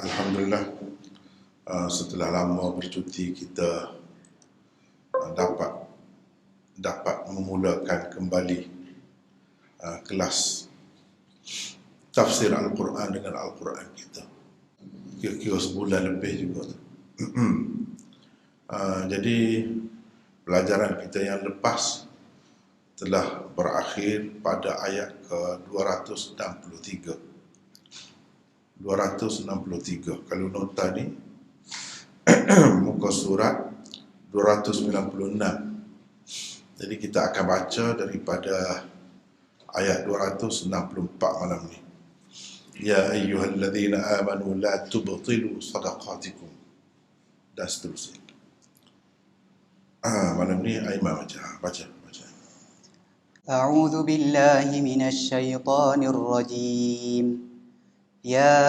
Alhamdulillah, setelah lama bercuti kita dapat memulakan kembali kelas tafsir Al-Quran dengan Al-Quran kita. Kira-kira sebulan lebih juga. Jadi pelajaran kita yang lepas telah berakhir pada ayat ke-263. 263. Kalau nota ni muka surat 296. Jadi kita akan baca daripada ayat 264 malam ni. Ya ayyuhalladzina amanu la tubtilu sadaqatikum, dan seterusnya. Malam ni Aiman baca. أعوذ بالله من الشيطان الرجيم يا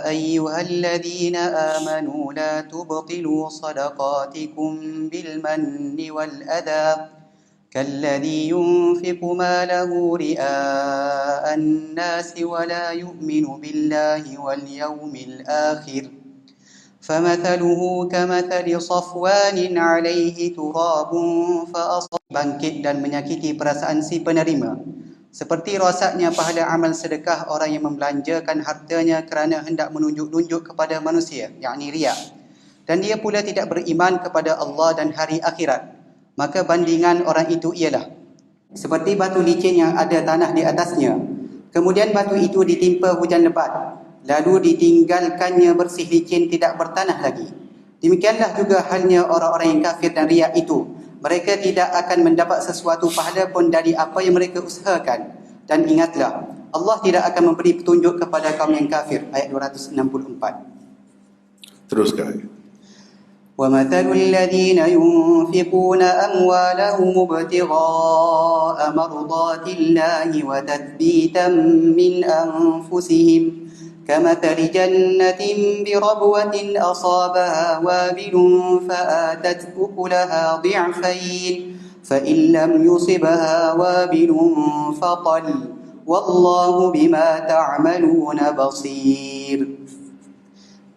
أيها الذين آمنوا لا تبطلوا صدقاتكم بالمن والأذى كالذي ينفق ماله رئاء الناس ولا يؤمن بالله واليوم الآخر فمثله كمثل صفوان عليه تراب bangkit dan menyakiti perasaan si penerima, seperti rosaknya pahala amal sedekah orang yang membelanjakan hartanya kerana hendak menunjuk-nunjuk kepada manusia, yakni riya, dan dia pula tidak beriman kepada Allah dan hari akhirat. Maka bandingan orang itu ialah seperti batu licin yang ada tanah di atasnya, kemudian batu itu ditimpa hujan lebat, lalu ditinggalkannya bersih licin, tidak bertanah lagi. Demikianlah juga halnya orang-orang yang kafir dan riak itu. Mereka tidak akan mendapat sesuatu pahala pun dari apa yang mereka usahakan. Dan ingatlah, Allah tidak akan memberi petunjuk kepada kaum yang kafir. Ayat 264. Teruskan. وَمَثَلُ الَّذِينَ يُنْفِقُونَ أَمْوَالَهُمُ ابْتِغَاءَ مَرْضَاتِ اللَّهِ وَتَثْبِيتًا مِنْ أَنْفُسِهِمْ كمثل جنة بربوة أصابها وابل فآتت أكلها ضعفين فإن لم يصبها وابل فطل والله بما تعملون بصير.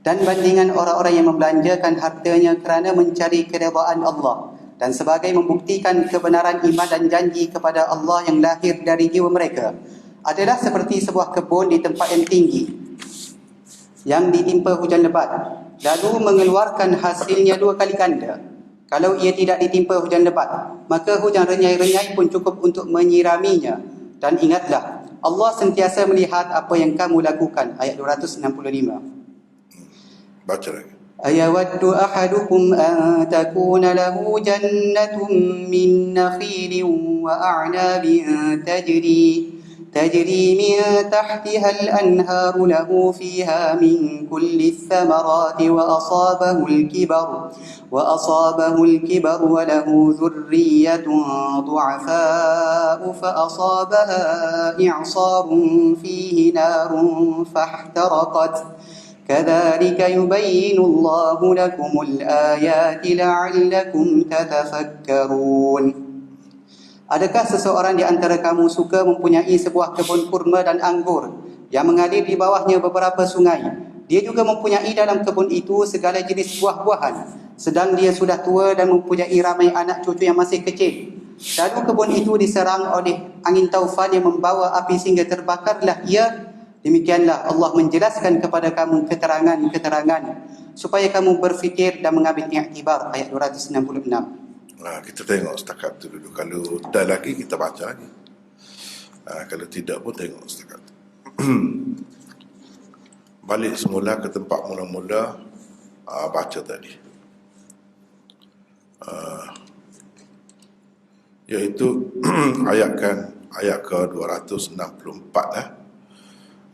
Dan bandingan orang-orang yang membelanjakan hartanya kerana mencari keredaan Allah dan sebagai membuktikan kebenaran iman dan janji kepada Allah yang lahir dari jiwa mereka adalah seperti sebuah kebun di tempat yang tinggi yang ditimpa hujan lebat, lalu mengeluarkan hasilnya 2 kali ganda. Kalau ia tidak ditimpa hujan lebat, maka hujan renyai-renyai pun cukup untuk menyiraminya. Dan ingatlah, Allah sentiasa melihat apa yang kamu lakukan. Ayat 265. Baca lagi. Ayawaddu ahadukum an takuna lahu jannatun min nakhilin wa a'nabin تجري من تحتها الأنهار له فيها من كل الثمرات وأصابه الكبر وله ذرية ضعفاء فأصابها إعصار فيه نار فاحترقت كذلك يبين الله لكم الآيات لعلكم تتفكرون. Adakah seseorang di antara kamu suka mempunyai sebuah kebun kurma dan anggur yang mengalir di bawahnya beberapa sungai? Dia juga mempunyai dalam kebun itu segala jenis buah-buahan, sedang dia sudah tua dan mempunyai ramai anak cucu yang masih kecil. Lalu kebun itu diserang oleh angin taufan yang membawa api sehingga terbakarlah ia. Demikianlah Allah menjelaskan kepada kamu keterangan-keterangan supaya kamu berfikir dan mengambil iktibar. Ayat 266. Kita tengok setakat tu dulu. Kalau dah lagi kita baca lagi. Kalau tidak pun tengok setakat tu. Balik semula ke tempat mula-mula baca tadi. Iaitu ayat ke-264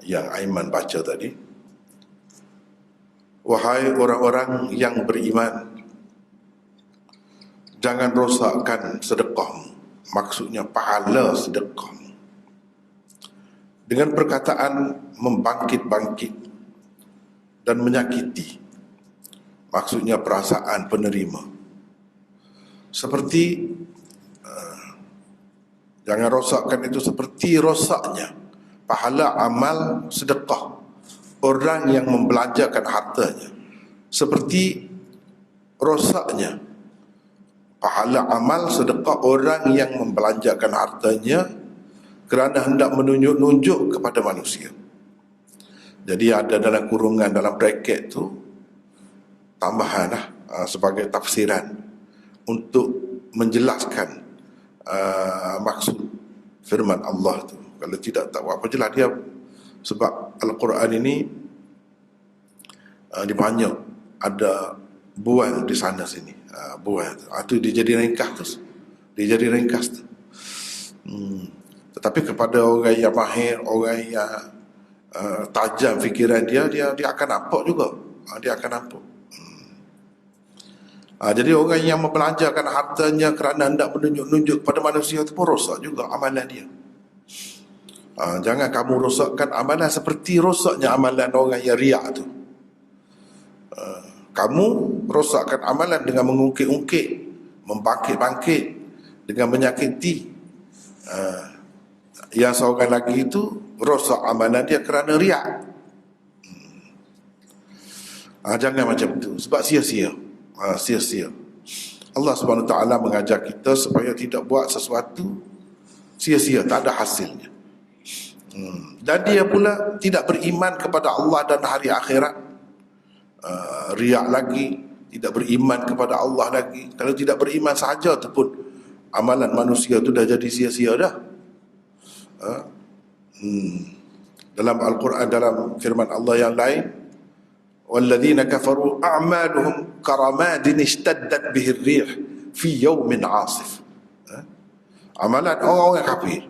yang Aiman baca tadi. Wahai orang-orang yang beriman, jangan rosakkan sedekahmu, maksudnya pahala sedekahmu, dengan perkataan membangkit-bangkit dan menyakiti, maksudnya perasaan penerima. Seperti jangan rosakkan itu seperti rosaknya pahala amal sedekah orang yang membelanjakan hartanya seperti rosaknya pahala amal sedekah orang yang membelanjakan hartanya kerana hendak menunjuk-nunjuk kepada manusia. Jadi ada dalam kurungan, dalam bracket tu tambahan sebagai tafsiran untuk menjelaskan maksud firman Allah tu. Kalau tidak tak apa jelas dia, sebab Al-Quran ini dia banyak ada bual di sana sini, bual tu dia jadi ringkas tu, tetapi kepada orang yang mahir, orang yang tajam fikiran dia akan nampak juga, dia akan nampak. Jadi orang yang membelanjakan hartanya kerana hendak menunjuk-nunjuk kepada manusia itu pun rosak juga amalan dia. Jangan kamu rosakkan amalan seperti rosaknya amalan orang yang riak tu. Kamu rosakkan amalan dengan mengungkit-ungkit, membangkit-bangkit, dengan menyakiti. Yang seorang lagi itu rosak amalan dia kerana riak. Jangan macam tu, sebab sia-sia. Sia-sia. Allah Subhanahu Wa Taala mengajar kita supaya tidak buat sesuatu sia-sia, tak ada hasilnya. Dan dia pula tidak beriman kepada Allah dan hari akhirat. Riak lagi, tidak beriman kepada Allah lagi. Kalau tidak beriman sahaja tu pun amalan manusia tu dah jadi sia-sia dah. Dalam Al-Quran, dalam firman Allah yang lain, walladzina kafaru a'maluhum karamadin ishtaddat bihi ar-rih fi yawmin 'asif. Amalan orang-orang kafir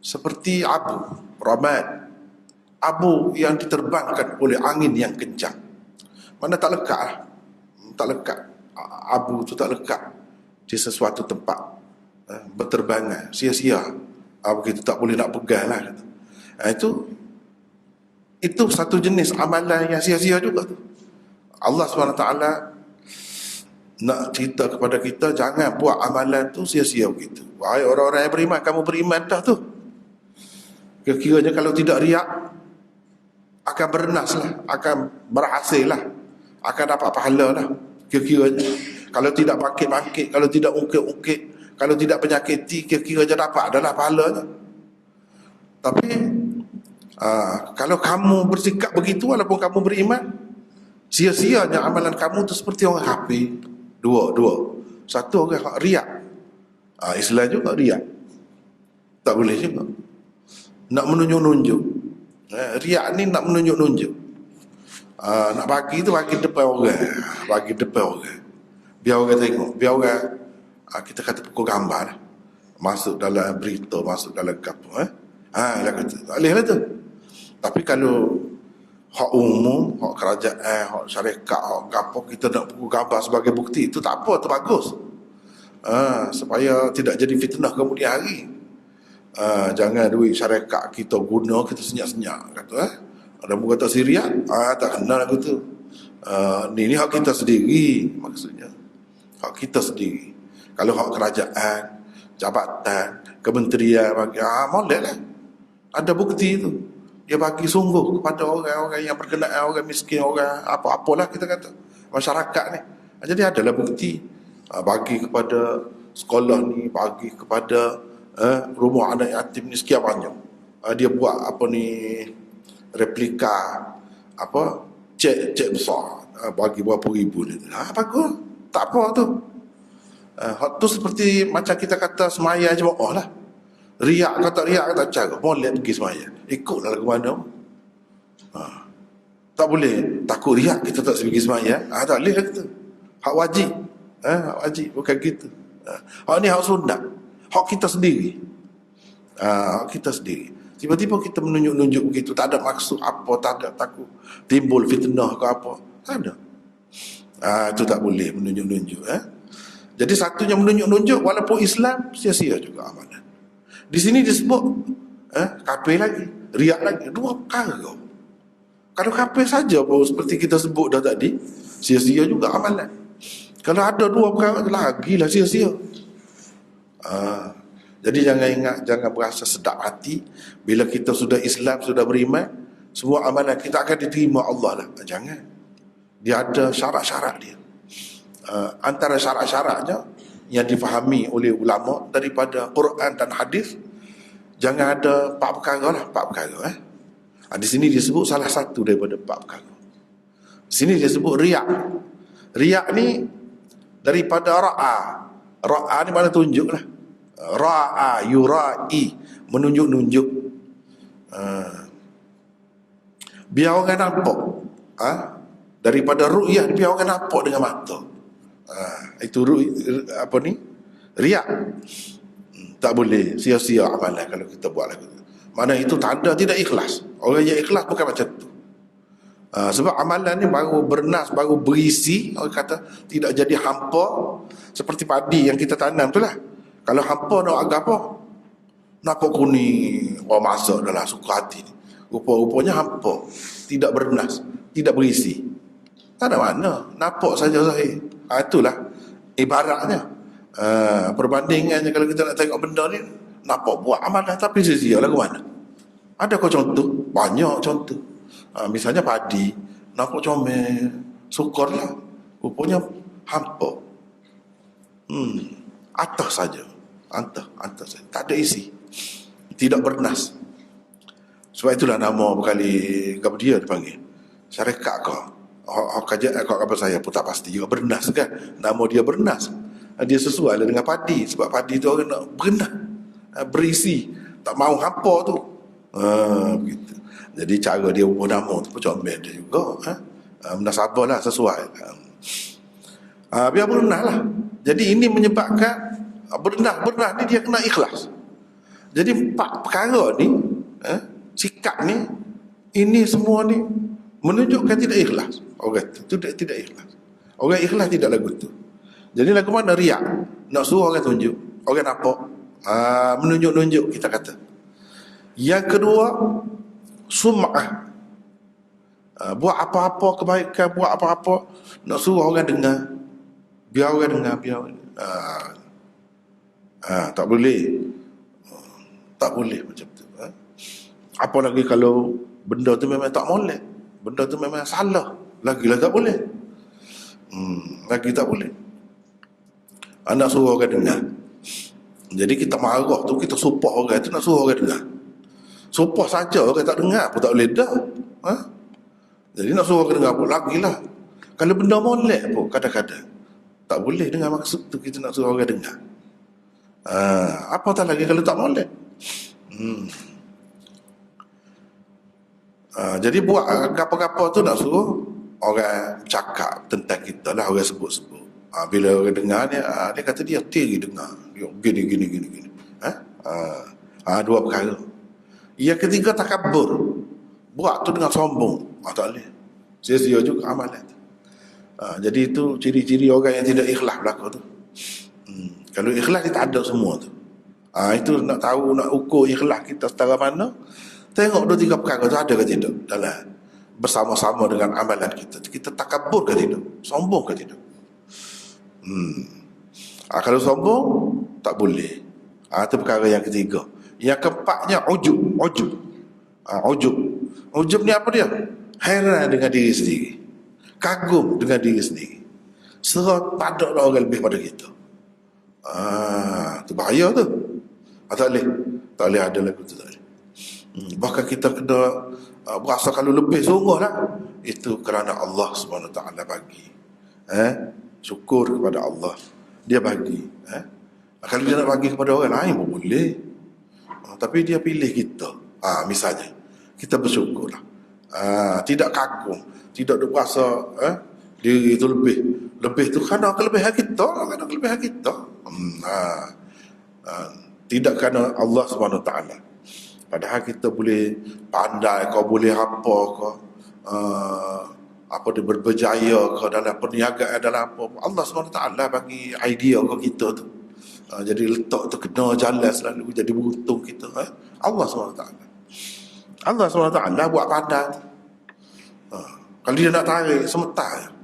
seperti abu, ramad, abu yang diterbangkan oleh angin yang kencang. Mana tak lekat lah. Tak lekat. Abu tu tak lekat di sesuatu tempat, berterbangan, sia-sia. Begitu tak boleh nak pegang lah. Itu satu jenis amalan yang sia-sia juga tu. Allah SWT nak cerita kepada kita, jangan buat amalan tu sia-sia begitu. Wahai orang-orang yang beriman, kamu beriman dah tu. Kira-kiranya kalau tidak riak, akan bernas lah, akan berhasil lah, akan dapat pahala lah. Kira-kiranya kalau tidak bangkit-bangkit, kalau tidak ungkit-ungkit, kalau tidak penyakiti, kira-kiranya dapat adalah pahalanya. Tapi kalau kamu bersikap begitu walaupun kamu beriman, sia-sianya amalan kamu tu seperti orang kafir. Dua. Satu orang riak. Islam juga riak. Tak boleh juga. Nak menunjuk-nunjuk. Riak ni nak menunjuk-nunjuk. Nak bagi tu bagi depan orang. Bagi depan orang. Biar orang tengok. Biar orang, kita kata pukul gambar lah. Masuk dalam berita, masuk dalam kapal. Lah kata, tak boleh lah tu. Tapi kalau hak umum, hak kerajaan, hak syarikat, hak kapal, kita nak pukul gambar sebagai bukti, itu tak apa, itu bagus. Supaya tidak jadi fitnah kemudian hari. Jangan duit syarikat kita guna, kita senyap-senyap kata ada buku kata Syria, tak kenal aku tu. Ni hak kita sendiri, maksudnya hak kita sendiri. Kalau hak kerajaan, jabatan, kementerian bagi, boleh lah, ada bukti tu. Dia bagi sungguh kepada orang-orang yang berkenaan, orang miskin, orang apa-apalah kita kata, masyarakat ni. Jadi adalah bukti. Bagi kepada sekolah ni, bagi kepada rumah anak yatim ni sekian banyak. Dia buat replika cek besar, bagi berapa ribu ni. Bagus, tak apa tu. Hak tu seperti macam kita kata semaya jemaah lah. Riak kata riak kata cara, boleh pergi semaya, ikutlah lagu mana. Tak boleh takut riak kita tak pergi semaya. Tak boleh lah kita. Hak wajib. Hak wajib, bukan gitu. Hak ni hak sunat. Hak kita sendiri. Hak kita sendiri. Tiba-tiba kita menunjuk-nunjuk begitu, tak ada maksud apa, tak ada takut timbul fitnah ke apa. Tak ada. Itu tak boleh menunjuk-nunjuk. Jadi satunya menunjuk-nunjuk, walaupun Islam, sia-sia juga amalan. Di sini disebut kafir lagi, riak lagi. Dua perkara kau. Kalau kafir saja pun seperti kita sebut dah tadi, sia-sia juga amalan. Kalau ada dua perkara lagi lah sia-sia. Jadi jangan berasa sedap hati bila kita sudah Islam, sudah beriman, semua amalan kita akan diterima Allah lah. Jangan. Dia ada syarat-syarat dia. Antara syarat-syaratnya yang difahami oleh ulama daripada Quran dan hadis, jangan ada 4 perkara lah, 4 perkara. Di sini disebut salah satu daripada 4 perkara. Di sini dia sebut riak. Riak ni daripada ra'a. Ra'a ni mana tunjuk lah. Ra'a, yura'i, menunjuk-nunjuk. Biar orang nampak. Daripada ru'yah, biar orang nampak dengan mata. Itu apa ni? Riak. Tak boleh sia-sia amalan kalau kita buat lagu. Mana itu tanda tidak ikhlas. Orang yang ikhlas bukan macam tu. Sebab amalan ni baru bernas, baru berisi. Orang kata tidak jadi hampa. Seperti padi yang kita tanam tu lah. Kalau hampa nak agak apa? Nampak kuning, orang masak dalam suka hati ni. Rupa-rupanya hampa, tidak bernas, tidak berisi. Tak ada mana, nampak saja Zahir. Itulah ibaratnya. Perbandingannya kalau kita nak tengok benda ni, nampak buat amalan tapi sia-sia lagu mana? Ada kau contoh? Banyak contoh. Misalnya padi, nampak comel, sukar lah. Rupanya hampa. Atas saja. Atas saja. Tak ada isi. Tidak bernas. Sebab itulah nama berkali dia dipanggil. Syarikat kau. Kajian kau apa saya pun tak pasti juga bernas kan. Nama dia bernas. Dia sesuai dengan padi. Sebab padi tu orang nak bernas. Berisi. Tak mau hampa tu. Begitu. Jadi cara dia ubah nama tu pun comel dia juga. Menasabah lah sesuai. Biar bernas lah. Jadi ini menyebabkan bernas ni dia kena ikhlas. Jadi 4 perkara ni, sikap ni, ini semua ni menunjukkan tidak ikhlas. Orang tu tidak ikhlas. Orang ikhlas tidak lagu tu. Jadi lagu mana riak? Nak suruh orang tunjuk. Orang nampak. Menunjuk-nunjuk kita kata. Yang kedua, sum'ah. Buat apa-apa kebaikan, buat apa-apa, nak suruh orang dengar. Biar orang dengar, tak boleh. Tak boleh macam tu. Apalagi kalau benda tu memang tak molek, benda tu memang salah, lagilah tak boleh. Lagi tak boleh. Nak suruh orang dengar. Jadi kita marah tu, kita supah orang tu, nak suruh orang dengar. Supah saja orang tak dengar pun tak boleh dah. Jadi nak suruh orang dengar pun lagilah. Kalau benda molek pun kadang-kadang tak boleh dengar maksud tu, kita nak suruh orang dengar. Apatah lagi kalau tak molek. Jadi buat apa-apa tu nak suruh orang cakap tentang kita lah, orang sebut-sebut. Bila orang dengar ni, dia kata dia tiri dengar. Dia gini. Dua perkara. Yang ketiga takabur. Buat tu dengan sombong. Tak boleh. Sia-sia juga amalan tu. Jadi itu ciri-ciri orang yang tidak ikhlas berlaku tu. Kalau ikhlas kita ada semua tu. Itu nak tahu, nak ukur ikhlas kita setara mana. Tengok 2-3 perkara tu ada ke tidak dalam bersama-sama dengan amalan kita. Kita takabur ke tidak? Sombong ke tidak? Kalau sombong tak boleh. Itu perkara yang ketiga. Yang keempatnya ujub. Ujub ni apa dia? Heran dengan diri sendiri. Kagum dengan diri sendiri. Serah tak ada orang lebih pada kita. Itu bahaya tu. Tak boleh ada lagu tu, tak boleh. Bahkan kita kena berasa kalau lebih sungguh lah. Itu kerana Allah SWT bagi. Syukur kepada Allah, dia bagi. Kalau dia nak bagi kepada orang lain pun boleh. Tapi dia pilih kita. Misalnya kita bersyukurlah. Tidak kagum, tidak berasa diri itu lebih tu kerana kelebihan kita, tidak kerana Allah SWT. Padahal kita boleh pandai, kau boleh apa kau, dia berjaya kau dalam perniagaan, dalam apa, Allah SWT bagi idea kau kita tu. Jadi letak tu kena jalan selalu, jadi beruntung kita. Allah SWT buat pandai. Kalau dia nak tarik semetar,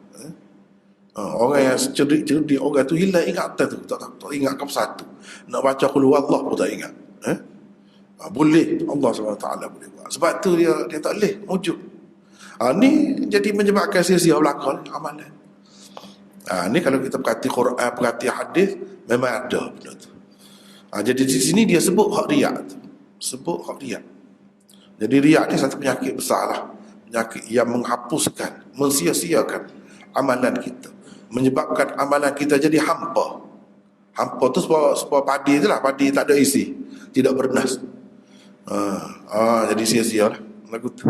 orang yang cerdik, orang tu hilang ingatan tu, tak ingat ke satu. Nak baca qul huwallah pun tak ingat. Boleh, Allah SWT boleh buat. Sebab tu dia tak boleh wujud. Ni jadi menyebabkan sia-sia belakang amalan. Ni kalau kita perhati Quran, perhati hadis, memang ada benda tu. Jadi di sini dia sebut hak riak tu. Sebut hak riak. Jadi riak ni satu penyakit besar lah. Penyakit yang menghapuskan, mensia-siakan amalan kita, menyebabkan amalan kita jadi hampa. Hampa tu sebuah padi tu lah. Padi tak ada isi, tidak bernas. Jadi sia-sia lah lagu tu.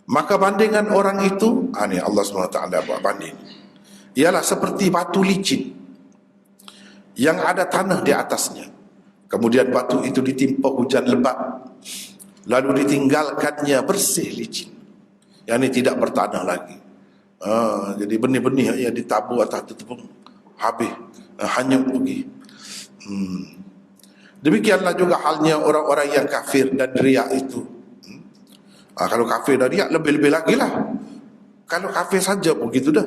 Maka bandingan orang itu, ni Allah SWT buat banding, ialah seperti batu licin yang ada tanah di atasnya. Kemudian batu itu ditimpa hujan lebat, lalu ditinggalkannya bersih licin. Yang ini tidak bertanah lagi. Jadi benih-benih yang ditabur atas itu pun habis, hanyut pergi. Demikianlah juga halnya orang-orang yang kafir dan riak itu. Kalau kafir dan riak lebih-lebih lagi lah. Kalau kafir saja pun begitu dah.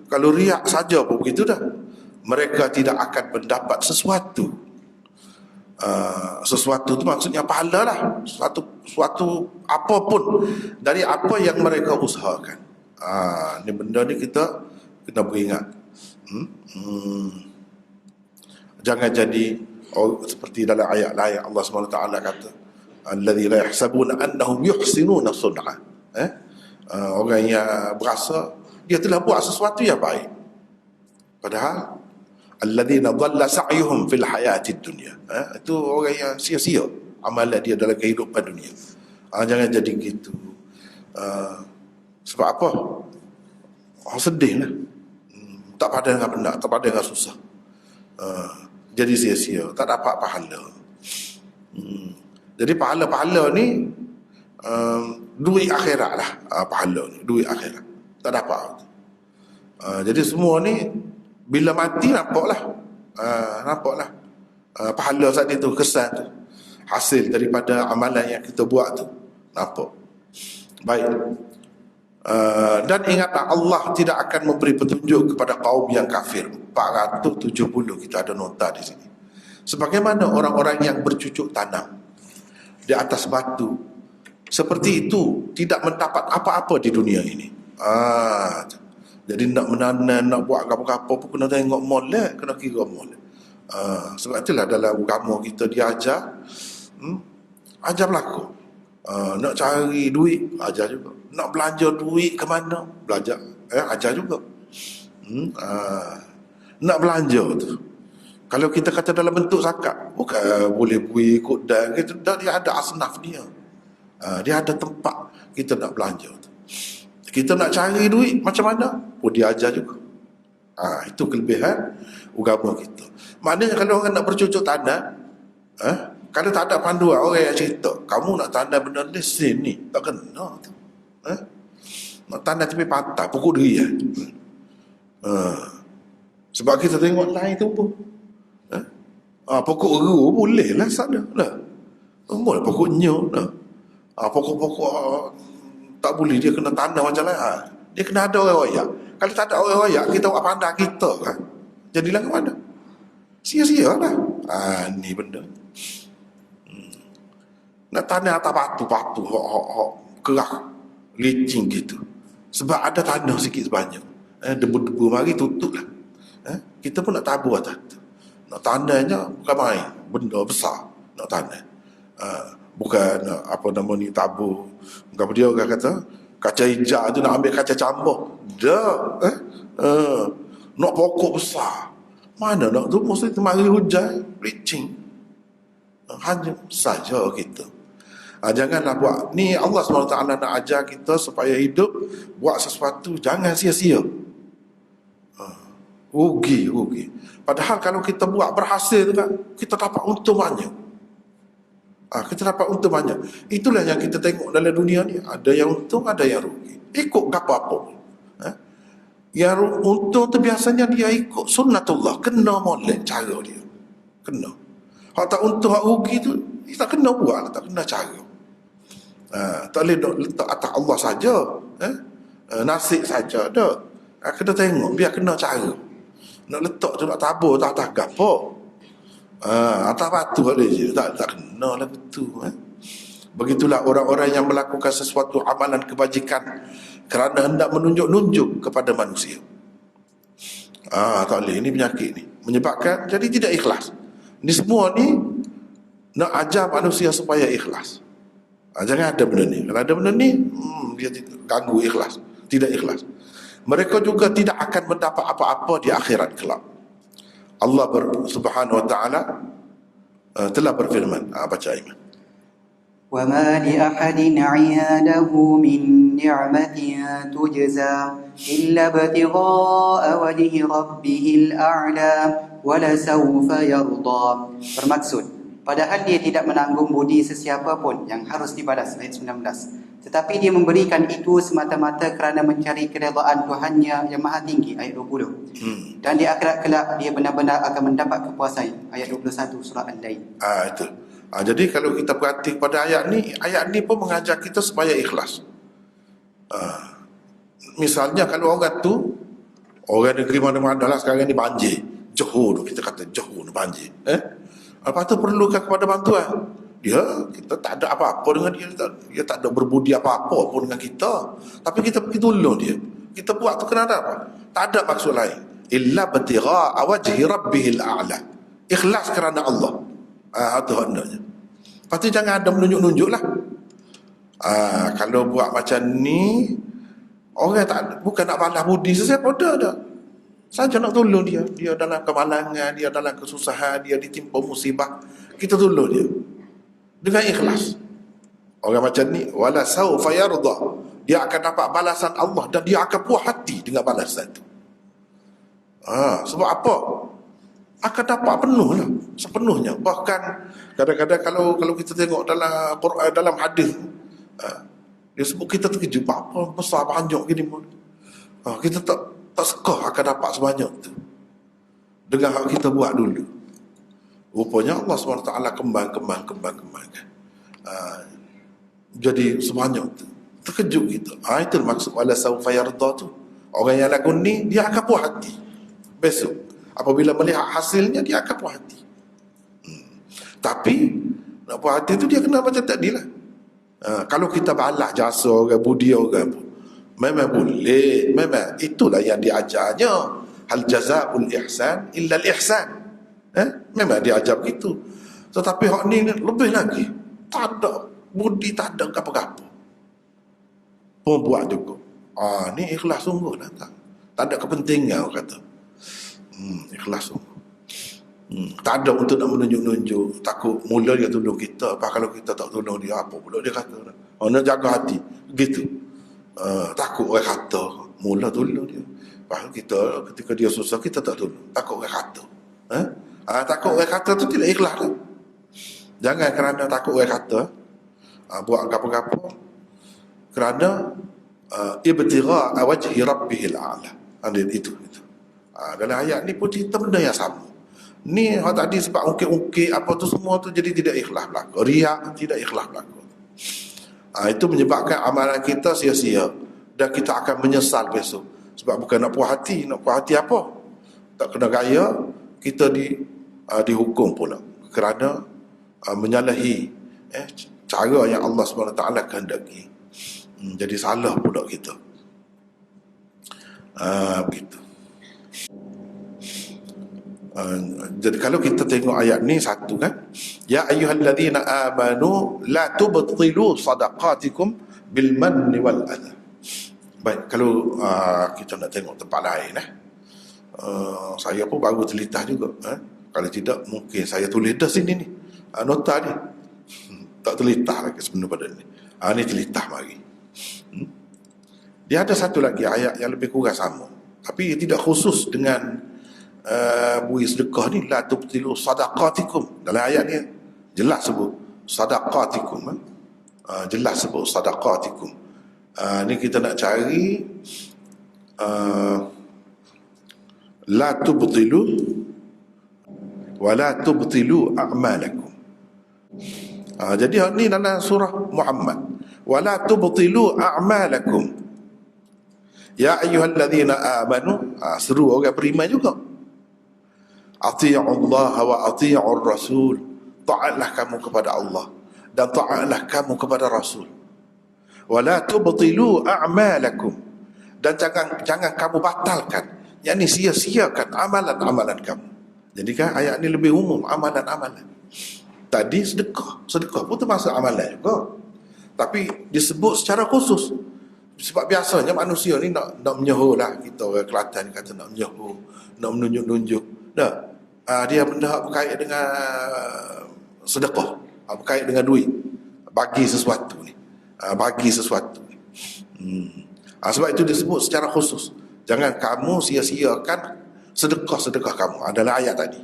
Kalau riak saja pun begitu dah. Mereka tidak akan mendapat sesuatu. Sesuatu itu maksudnya pahala lah. Suatu apapun dari apa yang mereka usahakan. Ni benda ni kita kena beringat. Jangan jadi seperti dalam ayat-ayat Allah SWT kata, allazi la yahsabuna annahum yuhsinuna sun'a. Orang yang berasa dia telah buat sesuatu yang baik, padahal alladzina dhalla sa'yuhum fil hayatid dunya. Itu orang yang sia-sia amalan dia dalam kehidupan dunia. Jangan jadi gitu. Sebab apa? Sedih lah. Tak pada dengan benda, tak pada dengan susah. Jadi sia-sia, tak dapat pahala. Jadi pahala-pahala ni duit akhirat lah. Pahala ni duit akhirat, tak dapat. Jadi semua ni bila mati nampaklah. Nampaklah pahala saat itu, kesan tu, hasil daripada amalan yang kita buat tu nampak. Baik. Dan ingatlah, Allah tidak akan memberi petunjuk kepada kaum yang kafir. 470 kita ada nota di sini. Sebagaimana orang-orang yang bercucuk tanam di atas batu, seperti itu tidak mendapat apa-apa di dunia ini. Jadi nak menanam, nak buat apa-apa pun kena tengok molek, kena kira molek. Sebab itulah dalam agama kita diajar, ajar berlaku. Nak cari duit, ajar juga. Nak belanja duit ke mana, belajar, ajar juga. Nak belanja tu, kalau kita kata dalam bentuk zakat, bukan boleh beri ikut dan gitu. Dia ada asnaf dia. Dia ada tempat kita nak belanja tu. Kita nak cari duit macam mana pun dia ajar juga. Itu kelebihan agama kita. Maknanya kalau orang nak bercucuk tanam, kalau tak ada panduan, orang yang cerita, kamu nak tanam benda ni sini, tak kena tu. Nak tanam tapi patah, pukul diri sebab kita tengok lain tu pun, pokok eru boleh lah sana lah. Boleh pokok nyok lah. Pokok-pokok tak boleh, dia kena tanam macam lain. Dia kena ada orang royak. Kalau tak ada orang royak, kita buat pandang kita kan, jadilah ke mana? Sia-sia lah. Ni benda. Nak tanam atas batu-batu kerah, licin gitu. Sebab ada tanah sikit sebanyak. Debu-debu mari tutup lah. Kita pun nak tabur atas tu. Nak tanamnya bukan main, benda besar nak tanam. Bukan apa nama ni, tabur. Bukan dia orang kata kaca hijau tu nak ambil kaca campur. Dah. Nak pokok besar. Mana nak tu, mesti mari hujan, licin. Hanya saja kita. Janganlah buat. Ni Allah SWT nak ajar kita supaya hidup, buat sesuatu jangan sia-sia. Rugi. Padahal kalau kita buat berhasil kan, kita dapat untung banyak. Kita dapat untung banyak. Itulah yang kita tengok dalam dunia ni. Ada yang untung, ada yang rugi. Ikut apa-apa. Yang untung tu biasanya dia ikut sunnatullah. Kena molek cara dia. Kena. Hak tak untung, hak rugi tu, dia tak kena buat, tak kena cara. Tak boleh letak atas Allah saja. Nasib saja. Tak. Kena tengok, biar kena cara. Nak letak tu, nak tabur tak atas gapo. Atas batu ada je, tak kena lah betul. Begitulah orang-orang yang melakukan sesuatu amalan kebajikan kerana hendak menunjuk-nunjuk kepada manusia. Tak boleh, ini penyakit ni. Menyebabkan jadi tidak ikhlas. Ini semua ni nak ajar manusia supaya ikhlas. Jangan ada benda ni. Kalau ada benda ni, dia ganggu ikhlas, tidak ikhlas. Mereka juga tidak akan mendapat apa-apa di akhirat kelak. Allah subhanahu wa ta'ala telah berfirman. Baca Iman. وَمَا لِأَحَدٍ عِندَهُ مِنْ نِعْمَةٍ تُجْزَى إِلَّا ابْتِغَاءَ وَجْهِ رَبِّهِ الْأَعْلَى وَلَسَوْفَ يَرْضَى. Bermaksud, padahal dia tidak menanggung budi sesiapa pun yang harus dibalas, ayat 19. Tetapi dia memberikan itu semata-mata kerana mencari keredaan Tuhannya yang maha tinggi, ayat 20. Dan di akhirat kelak dia benar-benar akan mendapat kepuasan, ayat 21 surah Al-Lail. Itu. Jadi kalau kita perhati pada ayat ni pun mengajar kita supaya ikhlas. Misalnya kalau orang negeri mana-mana lah sekarang ni banjir, Johor, kita kata Johor banjir, lepas tu perlukan kepada bantuan. Kita tak ada apa-apa dengan dia, dia tak ada berbudi apa-apa pun dengan kita, tapi kita pergi tolong dia. Kita buat tu kerana apa? Tak ada maksud lain. Illa batigha wajhi rabbihil a'la. Ikhlas kerana Allah. Itu hendaknya. Lepas tu jangan ada menunjuk-nunjuk lah. Kalau buat macam ni, orang bukan nak balas budi sesiapa dah. Saja nak tolong dia. Dia dalam kemalangan, dia dalam kesusahan, dia ditimpa musibah, kita tolong dia dengan ikhlas. Orang macam ni, wala sawfa yarda, dia akan dapat balasan Allah dan dia akan puas hati dengan balasan itu. Sebab apa? Akan dapat penuh lah, sepenuhnya. Bahkan kadang-kadang kalau kita tengok dalam Quran, dalam hadis, dia sebut kita terkejut, apa besar banyak gini pun. Kita tak suka akan dapat sebanyak tu dengan hak kita buat dulu. Rupanya Allah SWT kembangkan. Jadi sebanyak tu, terkejut kita. Itu maksud wala sawfa yarda tu. Orang yang lagu ni, dia akan puas hati besok. Apabila melihat hasilnya, dia akan puas hati. Tapi nak puas hati tu dia kena macam tadi lah. Kalau kita balas jasa orang, budi orang pun, memang boleh. Memang itulah yang diajarnya. Hal jazaa'ul ihsan illa al-ihsan. Memang dia ajar begitu. Tetapi hak ni lebih lagi. Tak ada budi, tak ada apa-apa pun buat juga. Ni ikhlas sungguh lah. Tak ada kepentingan orang kata. Ikhlas sungguh. Tak ada untuk nak menunjuk-nunjuk. Takut mula dia tolong kita, apa kalau kita tak tolong dia, apa pula dia kata. Nak jaga hati begitu. Takut orang kata, mula tolong dia, lepas kita ketika dia susah kita tak tolong, takut orang kata. Takut orang kata tu tidak ikhlas lah. Jangan kerana takut orang kata buat apa-apa, kerana ibtigha wajhi rabbihil a'la. Itu. Dalam ayat ni pun cerita benda yang sama. Ni tadi sebab ungkit-ungkit apa tu semua tu, jadi tidak ikhlas berlaku. Riak tidak ikhlas berlaku. Itu menyebabkan amalan kita sia-sia dan kita akan menyesal besok. Sebab bukan nak puas hati. Nak puas hati apa? Tak kena gaya, kita dihukum pula kerana menyalahi cara yang Allah SWT kehendaki. Jadi salah pula kita. Begitu. Jadi kalau kita tengok ayat ni satu kan, ya ayyuhalladzina amanu la tubtilu sadaqatikum bil manni wal adha. Baik, kalau kita nak tengok tempat lain saya pun baru telitah juga. Kalau tidak mungkin saya tulis dah sini ni, nota ni. Tak telitah lagi sebelum pada ni. Ni telitah lagi. Dia ada satu lagi ayat yang lebih kurang sama, tapi tidak khusus dengan bui sedekah ni. La tubtilu sadaqatikum. Dalam ayat ni jelas sebut sadaqatikum. Jelas sebut sadaqatikum. Ni kita nak cari la tubtilu wa la tubtilu a'malakum. Jadi ni dalam surah Muhammad, wa la tubtilu a'malakum ya ayyuhalladzina amanu. Seru orang beriman juga. Ati'ullaha wa ati'ur rasul. Taatlah kamu kepada Allah dan taatlah kamu kepada Rasul. Wala tubtilu a'malakum, dan jangan kamu batalkan, yakni sia-siakan amalan-amalan kamu. Jadi kan ayat ni lebih umum, amalan-amalan. Tadi sedekah pun termasuk amalan juga, tapi disebut secara khusus. Sebab biasanya manusia ni nak menyoho lah, kita orang Kelantan kata nak menyoho, nak menunjuk-nunjuk. Dia benda berkait dengan sedekah, berkait dengan duit, bagi sesuatu ni, sebab itu disebut secara khusus. Jangan kamu sia-siakan sedekah kamu, adalah ayat tadi.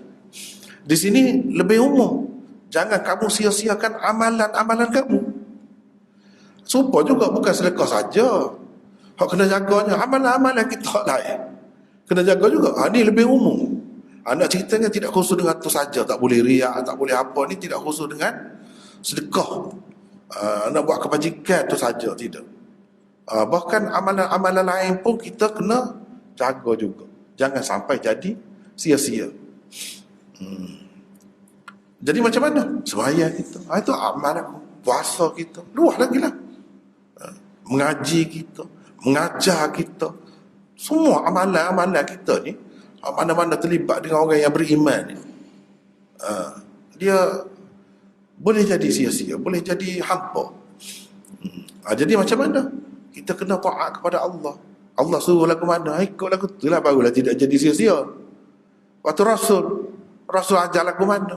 Di sini lebih umum, jangan kamu sia-siakan amalan-amalan kamu. Supaya juga bukan sedekah saja, hak kena jaganya amalan-amalan kita lain kena jaga juga. Ini lebih umum. Nak ceritanya tidak khusus dengan tu saja, tak boleh riak, tak boleh apa, ni tidak khusus dengan sedekah. Nak buat kebajikan tu saja, tidak. Bahkan amalan-amalan lain pun kita kena jaga juga. Jangan sampai jadi sia-sia. Jadi macam mana? Sembahyang kita, itu amalan. Puasa kita, luar lagi lah. Mengaji kita, mengajar kita, semua amalan-amalan kita ni, mana-mana terlibat dengan orang yang beriman ni, dia boleh jadi sia-sia, boleh jadi hampa. Jadi macam mana? Kita kena taat kepada Allah. Allah suruh lagu mana, ikut lagu tu lah, barulah tidak jadi sia-sia. Waktu Rasul ajar lagu mana,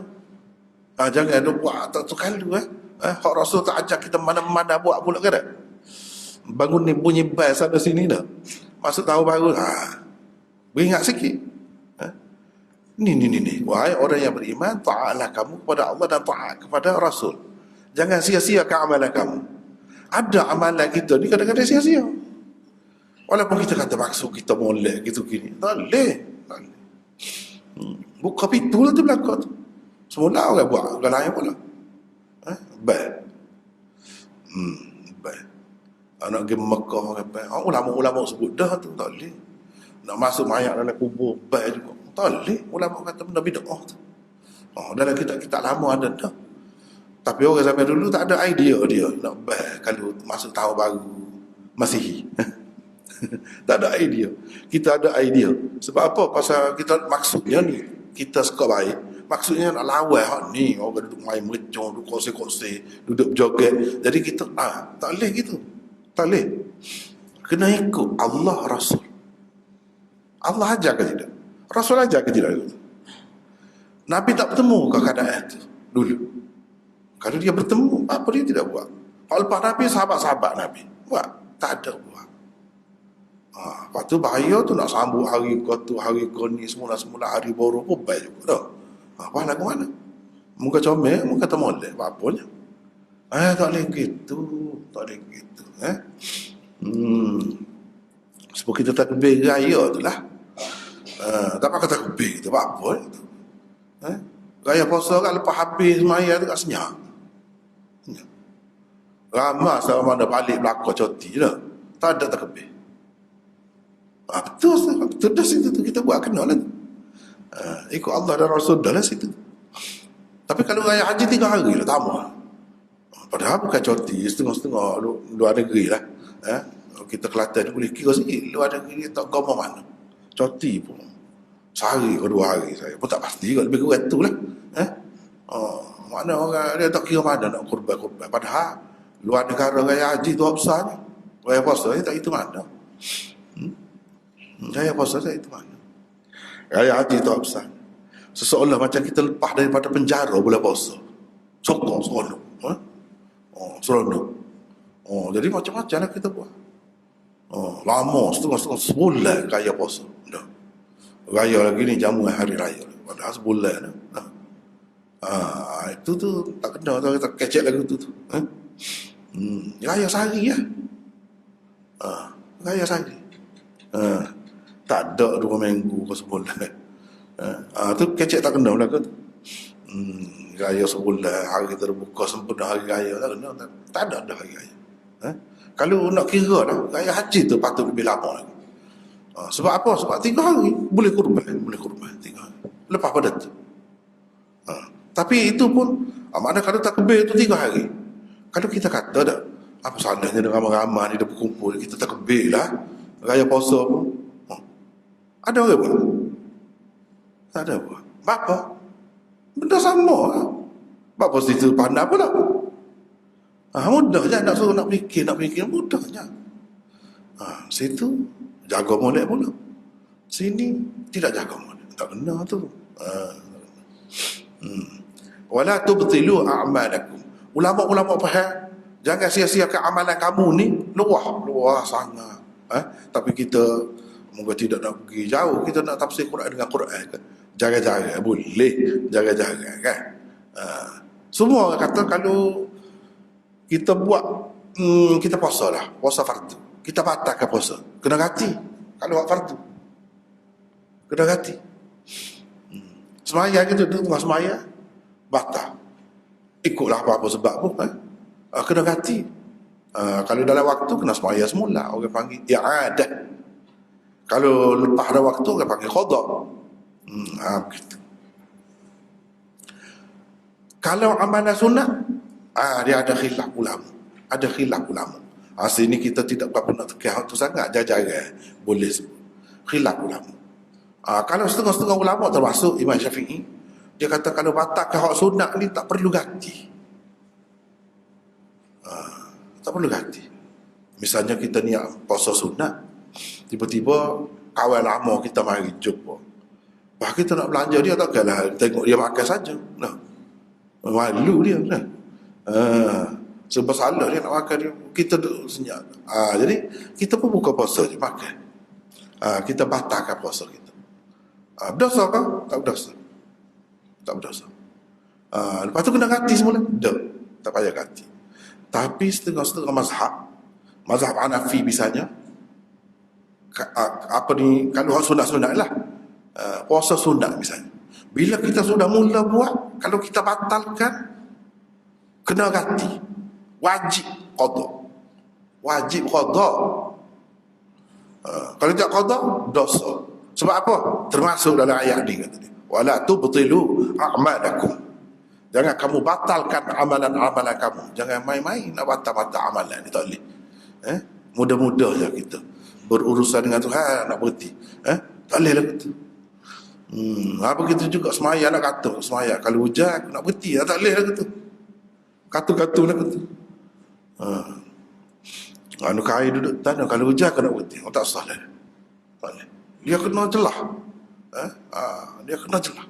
jangan ada buat tak terkalu. Hak Rasul tak ajar kita mana-mana buat pula kan? Bangun ni bunyi bel sana sini dah, masuk tahun baru, beringat sikit. Ni. Wahai orang yang beriman, taatlah kamu kepada Allah dan taat kepada Rasul. Jangan sia-siakan amalan kamu. Ada amalan kita ni kadang-kadang sia-sia. Walaupun kita kata maksud kita molek gitu gini, tak boleh. Buka pintu lah tu belakang tu. Semula orang buat, orang lain pula. Baik. Baik. Nak pergi Mekah, ulama-ulama sebut dah tu, tak boleh. Nak masuk mayat dalam kubur, baik juga, tak boleh. Ulama kata benda bid'ah tu. Dalam kitab lama ada dah. Tapi orang zaman dulu tak ada idea dia nak baik kalau masuk tahun baru Masihi. Tak ada idea. Kita ada idea. Sebab apa? Pasal kita maksudnya ni, kita suka baik. Maksudnya nak lawan hak ni, orang duduk main mercong, duduk kongsi-kongsi, duduk joget. Jadi kita tak boleh gitu. Tak boleh. Kena ikut Allah Rasul. Allah ajar ke tidak? Rasul ajar ke tidak? Nabi tak bertemu ke keadaan itu dulu. Kalau dia bertemu, apa dia tidak buat? Kalau lepas Nabi, sahabat-sahabat Nabi buat, tak ada buat. Lepas tu bahaya tu nak sambut hari tu, hari ni, semula-semula hari baru pun baik juga dah. Apa lagu mana? Muka comel, muka termolek, apa-apanya. Tak boleh gitu, tak boleh gitu. Sebab kita takbir raya tu lah. Tak pakai takbir tu, apa itu. Raya puasa kan lepas habis semaya tu kat senyap. Ramai sama mana balik belakang cuti je lah. Tak ada takbir. Betul dah situ tu kita buat kena lah. Ikut Allah dan Rasul dah lah situ. Tapi kalau raya haji 3 hari lah, tambah. Padahal bukan cuti, setengah-setengah luar negeri lah. Kita Kelantan boleh kira sikit, luar negeri tak gama mana. Cuti pun sehari ke 2 hari, saya pun tak pasti kot, lebih kurang tu lah. Mana orang dia tak kira mana nak kurban-kurban. Padahal luar negara raya haji tu besar ni, raya puasa ni tak itu mana. Raya puasa tak itu mana. Raya haji tu besar. Seseolah macam kita lepas daripada penjara bulan puasa. Sokong seronok. Seronok. Jadi macam-macam lah kita buat. Lama, setengah-setengah sebulan raya puasa. Dah. Raya lagi ni jamuan hari raya. Padahal sebulan dah. Itu tu tak kena, tak kecek lagu tu. Raya sehari lah. Raya sehari. Tak ada 2 minggu ke sebulan. Tu kecek tak kena lagu tu. Raya sebulan, hari terbuka sempurna hari raya tak kena. Tak ada dah hari raya. Kalau nak kira lah, raya haji tu patut lebih lama lagi. Sebab apa? Sebab 3 hari boleh kurban 3 hari. Lepas pada tu. Tapi itu pun mana kalau takbir tu 3 hari. Kalau kita kata dah, apa salahnya dengan ramai-ramai ni dia berkumpul, kita takbir lah, raya puasa pun. Ada orang buat? Tak ada buat. Bapa? Benda sama lah. Bapa situ pandai pula. Mudah je nak suruh nak fikir, mudah je. Situ jaga molek pula. Sini tidak jaga molek. Tak kena tu. Wala tubtilu a'malakum. Ulama-ulama faham, jangan sia-siakan amalan kamu ni. Luah sangat. Tapi kita moga tidak nak pergi jauh, kita nak tafsir Quran dengan Quran kan. Jaga-jaga boleh, jaga-jaga kan. Semua orang kata kalau kita buat kita puasa lah, puasa fardu. Kita batalkan puasa, kena ganti. Kalau buat fardu kena ganti. Semaya kita duduk tengah semaya batal. Ikutlah apa-apa sebab pun kena ganti. Kalau dalam waktu kena semaya semula, orang panggil i'adah. Kalau lepas ada waktu orang panggil qada. Begitu. Kalau amalan sunat, dia ada khilaf ulama. Ada khilaf ulama. Sini kita tidak berapa nak tekan tu sangat, jaga-jaga boleh sebut. Khilaf ulama. Kalau setengah-setengah ulama termasuk Imam Syafi'i, dia kata kalau batalkan hak sunat ni tak perlu ganti. Tak perlu ganti. Misalnya kita niat puasa sunat, tiba-tiba kawan lama kita mari jumpa. Bah kita nak belanja dia takkanlah tengok dia makan saja. Nah. Malu dia nah. Sebab salah dia nak makan dia. Kita duduk senyap. Jadi kita pun buka puasa je makan. Kita batalkan puasa kita. Berdosa ke? Tak berdosa. Tak berdosa. Lepas tu kena ganti semula. Tak payah ganti. Tapi setengah-setengah mazhab Hanafi misalnya, apa ni, kalau sunat-sunat lah, puasa sunat misalnya, bila kita sudah mula buat, kalau kita batalkan kena ganti, wajib qada. Kalau tak qada dosa. Sebab apa? Termasuk dalam ayat ni kata dia, wala tubtilu a'malakum. Jangan kamu batalkan amalan-amalan kamu. Jangan main-main nak batal-batal amalan ni, tak boleh. Mudah-mudah je kita berurusan dengan Tuhan nak berhenti. Tak boleh lah kata. Begitu juga semaya nak kata. Semaya kalau hujan aku nak berhenti, tak boleh lah kata. Katu-katu lah kata. Anu kain duduk tanah, kalau hujan aku nak berhenti. Tak sah lah. Tak boleh. Dia kena jelah. Dia kena jelah.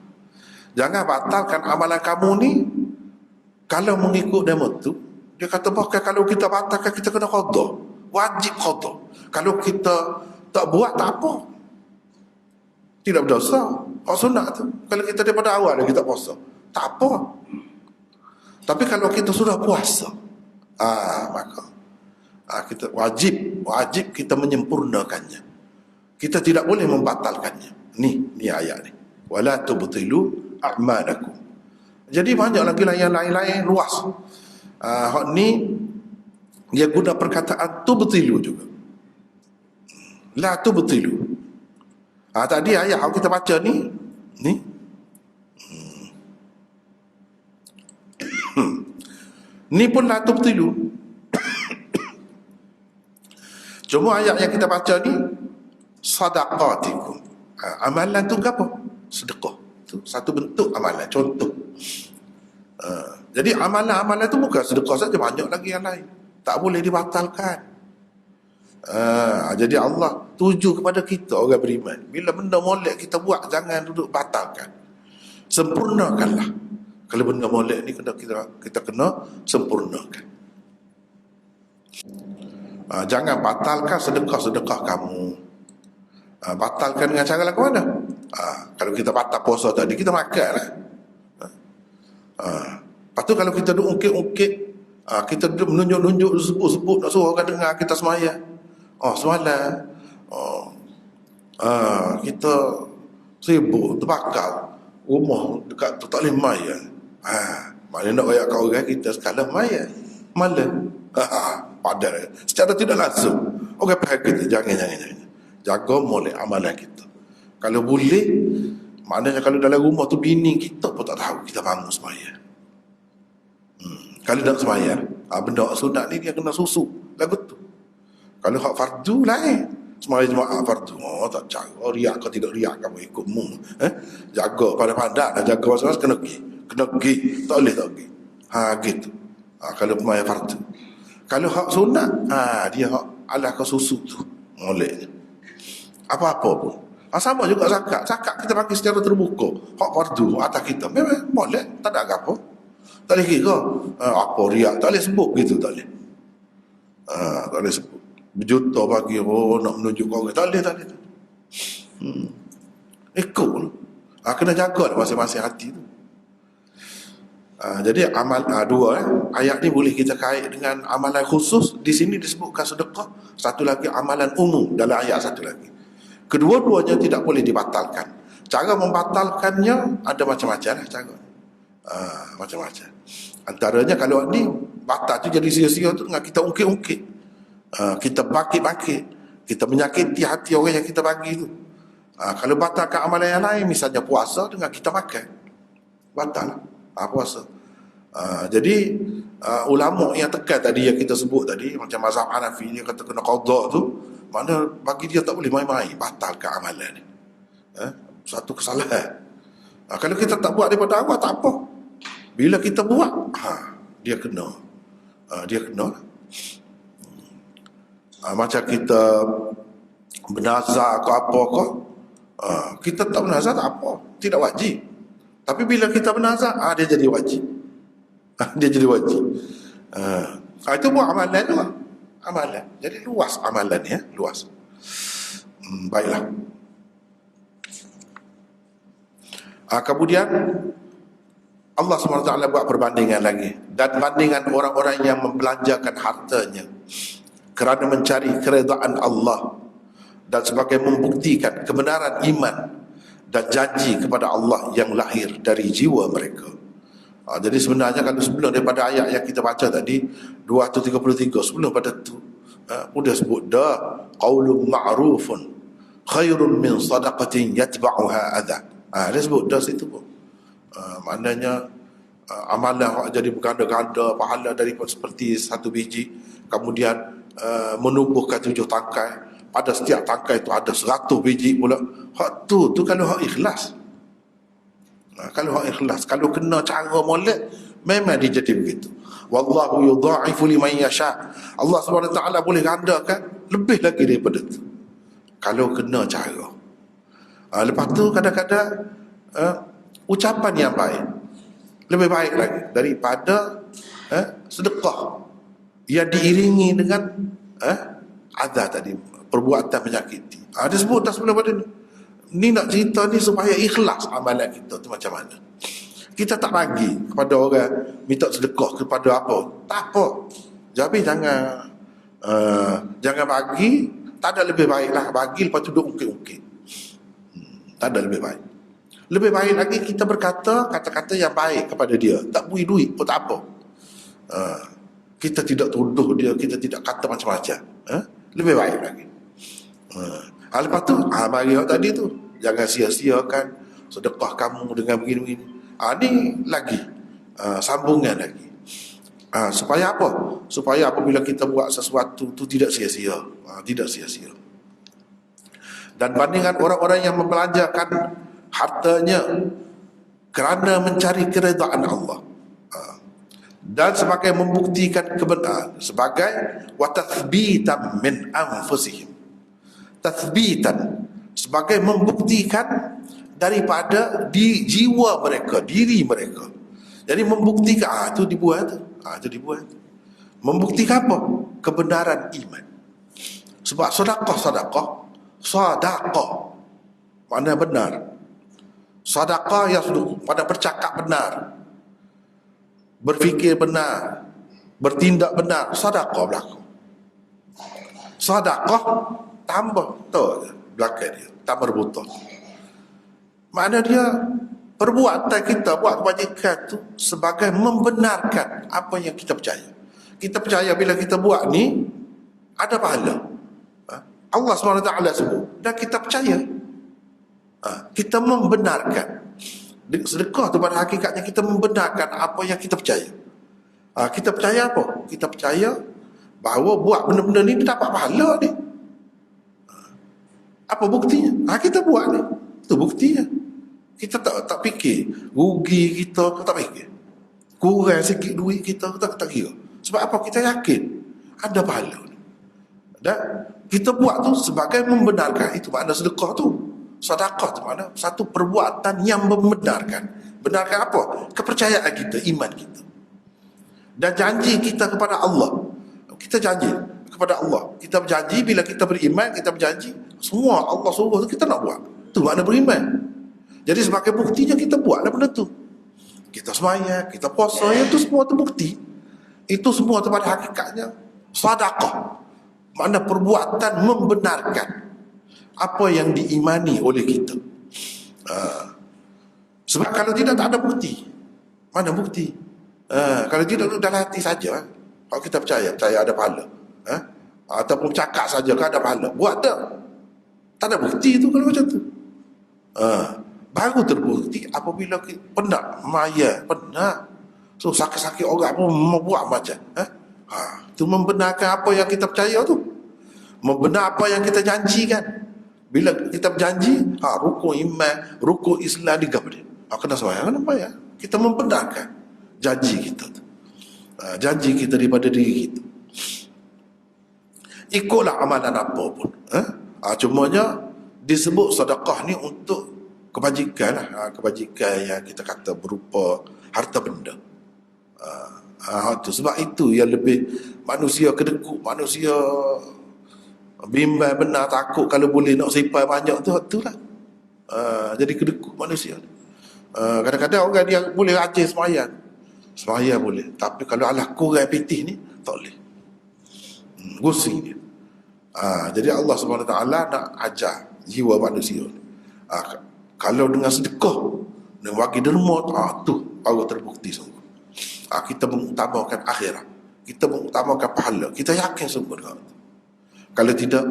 Jangan batalkan amalan kamu ni. Kalau mengikut demo tu, dia kata bahkan kalau kita batalkan kita kena qada. Wajib qada. Kalau kita tak buat tak apa, tidak berdosa. Hak sunat tu, kalau kita daripada awal kita puasa, tak apa. Tapi kalau kita sudah puasa, maka kita wajib kita menyempurnakannya. Kita tidak boleh membatalkannya. Ni ayat ni. Wala tubtilu a'malakum. Jadi banyak lagi yang lain-lain luas. Hak ni dia guna perkataan tubtilu juga. La tubtilu. Tadi ayat yang kita baca ni ni pun la tubtilu. Cuma ayat yang kita baca ni sadaqatikum. Amalan tu apa? Sedekah. Tu satu bentuk amalan, contoh. Jadi amalan-amalan tu bukan sedekah saja, banyak lagi yang lain. Tak boleh dibatalkan. Jadi Allah tuju kepada kita orang beriman, bila benda molek kita buat, jangan duduk batalkan. Sempurnakanlah. Kalau benda molek ni kita kena sempurnakan. Jangan batalkan sedekah-sedekah kamu. Batalkan dengan cara lagu mana? Kalau kita batal puasa tadi, kita makan lah. Lepas tu kalau kita duduk ungkit-ungkit, kita duduk menunjuk-nunjuk, sebut-sebut, nak suruh orang dengar kita semaya. Semalam kita sibuk, terbakar rumah dekat tu, tak boleh maya. Mana nak rayak kau orang kita sekalian maya malam. Padahal secara tidak langsung orang faham kita, jangan jaga molek amalan kita. Kalau boleh, maknanya kalau dalam rumah tu bini kita pun tak tahu kita bangun semaya. Kalau tak semaya, Benda hak sunat ni dia kena susu lagu tu. Kalau hak fardu lain. Semaya jemaah fardu. Tak cara riak ke tidak riak kamu ikut mu. Jaga pandai-pandai, jaga masa-masa kena pergi. Kena pergi. Tak boleh tak pergi. Gitu. Kalau semaya fardu. Kalau hak sunat, dia hak ala ke susu tu. Molek. Apa-apa pun. Sama juga zakat. Zakat kita bagi secara terbuka. Hak fardu atas kita. Memang molek. Tak ada apa. Tak boleh kira. Apa riak. Tak boleh sebut gitu. Tak boleh. Tak boleh sebut. Berjuta bagi nak menunjuk orang. Tak boleh. Ikut. Kena jaga masing-masing hati tu. Jadi amal dua ayat ni boleh kita kait dengan amalan khusus. Di sini disebutkan sedekah. Satu lagi amalan umum dalam ayat satu lagi. Kedua-duanya tidak boleh dibatalkan. Cara membatalkannya ada macam-macam lah cara. Macam-macam. Antaranya kalau ni batal tu jadi sia-sia tu dengan kita ungkit-ungkit. Kita bakit-bakit. Kita menyakiti hati orang yang kita bagi tu. Kalau batalkan amalan yang lain, misalnya puasa dengan kita makan. Batal lah. Puasa. Jadi ulama yang tekan tadi yang kita sebut tadi, macam mazhab Hanafi dia kata kena qada tu, mana bagi dia tak boleh main-main, batalkan amalan ni. Satu kesalahan. Kalau kita tak buat daripada awal tak apa. Bila kita buat, dia kena. Dia kena. Macam kita bernazar ke apa ke, kita tak bernazar tak apa, tidak wajib. Tapi bila kita bernazar, dia jadi wajib. Dia jadi wajib. Itu buat amalan juga. Amalan. Jadi luas amalan ya, luas. Baiklah. Kemudian Allah SWT buat perbandingan lagi. Dan bandingan orang-orang yang membelanjakan hartanya kerana mencari keredaan Allah dan sebagai membuktikan kebenaran iman dan janji kepada Allah yang lahir dari jiwa mereka. Jadi sebenarnya kalau sebelum daripada ayat yang kita baca tadi 233, sebelum pada tu sudah sebut dah qaulun ma'rufun khairun min sadaqatin yatba'uha adha. Dia sebut dah situ pun. Maknanya amalan jadi berganda-ganda pahala daripada seperti satu biji, kemudian menumbuhkan 7 tangkai. Pada setiap tangkai itu ada 100 biji pula. Hak tu kalau hak ikhlas. Kalau hak ikhlas, kalau kena cara molek, memang dia jadi begitu. Wallahu yudha'ifu liman yasha. Allah SWT boleh gandakan lebih lagi daripada itu kalau kena cara. Lepas tu kadang-kadang ucapan yang baik lebih baik lagi daripada sedekah yang diiringi dengan adha tadi, perbuatan menyakiti. Dia sebut dah sebelum pada ni nak cerita ni supaya ikhlas amalan kita tu macam mana. Kita tak bagi kepada orang minta sedekah kepada apa, tak apa. Jadi jangan bagi. Tak ada lebih baik lah bagi lepas tu duduk ungkit-ungkit. Tak ada lebih baik. Lebih baik lagi kita berkata kata-kata yang baik kepada dia. Tak beri duit pun tak apa. Kita tidak tuduh dia, kita tidak kata macam-macam. Lebih baik lagi. Lepas tu mari tadi tu, jangan sia-siakan sedekah kamu dengan begini-begini. Ni lagi sambungan lagi. Supaya apa? Supaya apabila kita buat sesuatu tu tidak sia-sia. Tidak sia-sia. Dan bandingan orang-orang yang membelanjakan hartanya kerana mencari keredaan Allah, dan sebagai membuktikan kebenaran, sebagai wa tathbitan min anfusihim. Tathbitan, sebagai membuktikan daripada di jiwa mereka, diri mereka. Jadi membuktikan itu dibuat tu. Itu dibuat. Membuktikan apa? Kebenaran iman. Sebab sedekah makna benar. Sedekah yang pada bercakap benar, berfikir benar, bertindak benar, sedekah berlaku. Sedekah tambah tu belakang dia, tambah rebutan. Makna dia perbuatan kita buat kebajikan tu sebagai membenarkan apa yang kita percaya. Kita percaya bila kita buat ni ada pahala. Allah SWT sebut dan kita percaya. Kita membenarkan. Sedekah tu pada hakikatnya kita membenarkan apa yang kita percaya. Kita percaya apa? Kita percaya bahawa buat benda-benda ni dia dapat pahala ni. Apa buktinya? Kita buat ni. Itu buktinya. Kita tak fikir rugi kita, kita tak fikir. Kurang sikit duit kita tak kira. Sebab apa? Kita yakin ada pahala ni. Dan kita buat tu sebagai membenarkan. Itu makna sedekah tu. Sedekah tu makna satu perbuatan yang membenarkan. Benarkan apa? Kepercayaan kita, iman kita. Dan janji kita kepada Allah. Kita janji kepada Allah. Kita berjanji bila kita beriman, kita berjanji semua Allah suruh tu kita nak buat. Itu makna beriman. Jadi sebagai buktinya kita buatlah benda tu. Kita sembahyang, kita puasa, itu semua tu bukti. Itu semua tu pada hakikatnya sedekah. Makna perbuatan membenarkan apa yang diimani oleh kita. Sebab kalau tidak tak ada bukti. Mana bukti? Kalau tidak dalam hati saja. Kalau kita percaya ada pahala. Ataupun cakap saja kan ada pahala. Buat tak? Tak ada bukti tu kalau macam tu. Baru terbukti apabila kita penat, maya, penat. So sakit-sakit orang pun membuat macam. Itu membenarkan apa yang kita percaya tu. Membenar apa yang kita janjikan. Bila kita berjanji, rukun iman, rukun Islam digabung. Kena sembahyang, kena bayar. Kita membenarkan janji kita tu. Janji kita daripada diri kita. Ikutlah amalan apa pun. Cumanya disebut sedekah ni untuk kebajikan lah. Kebajikan yang kita kata berupa harta benda. Sebab itu yang lebih manusia kedekut, manusia bimbang benar, takut kalau boleh nak simpan banyak tu lah. Jadi kedekut manusia. Kadang-kadang orang yang boleh rajin semayang boleh, tapi kalau Allah kurang pitih ni tak boleh. Gusi dia. Jadi Allah SWT nak ajar jiwa manusia. Kalau dengan sedekah, dengan bagi derma, tu baru terbukti sungguh. Kita mengutamakan akhirat, kita mengutamakan pahala, kita yakin sungguh dengan itu. Kalau tidak,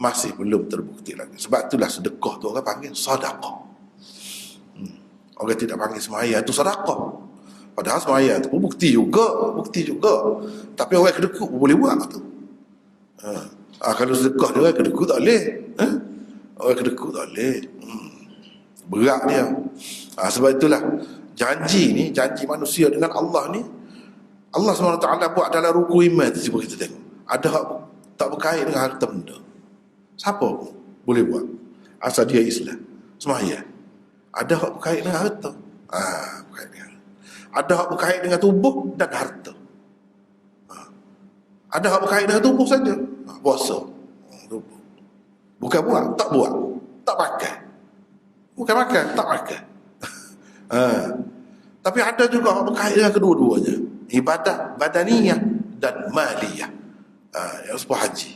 masih belum terbukti lagi. Sebab itulah sedekah tu orang panggil sedekah. Orang tidak panggil semaya itu sedekah. Padahal semaya itu pun bukti juga. Tapi orang kedekut pun boleh buat tu. Kalau sedekah dia orang kedekut tak boleh. Orang kedekut tak boleh. Berat dia. Sebab itulah janji manusia dengan Allah ni, Allah SWT buat dalam rukun iman tu. Cuba kita tengok. Ada hak tak berkait dengan harta benda. Siapa pun boleh buat asal dia Islam, sembahyang. Ada hak berkait dengan harta. Berkait dengan. Ada hak berkait dengan tubuh dan harta. Ada hak berkait dengan tubuh saja. Puasa. Tubuh. Bukan buat, tak pakai. Bukan makan, tak makan. Tapi ada juga hak berkait dengan kedua-duanya. Ibadah badaniyah dan maliyah. Yang sebuah haji.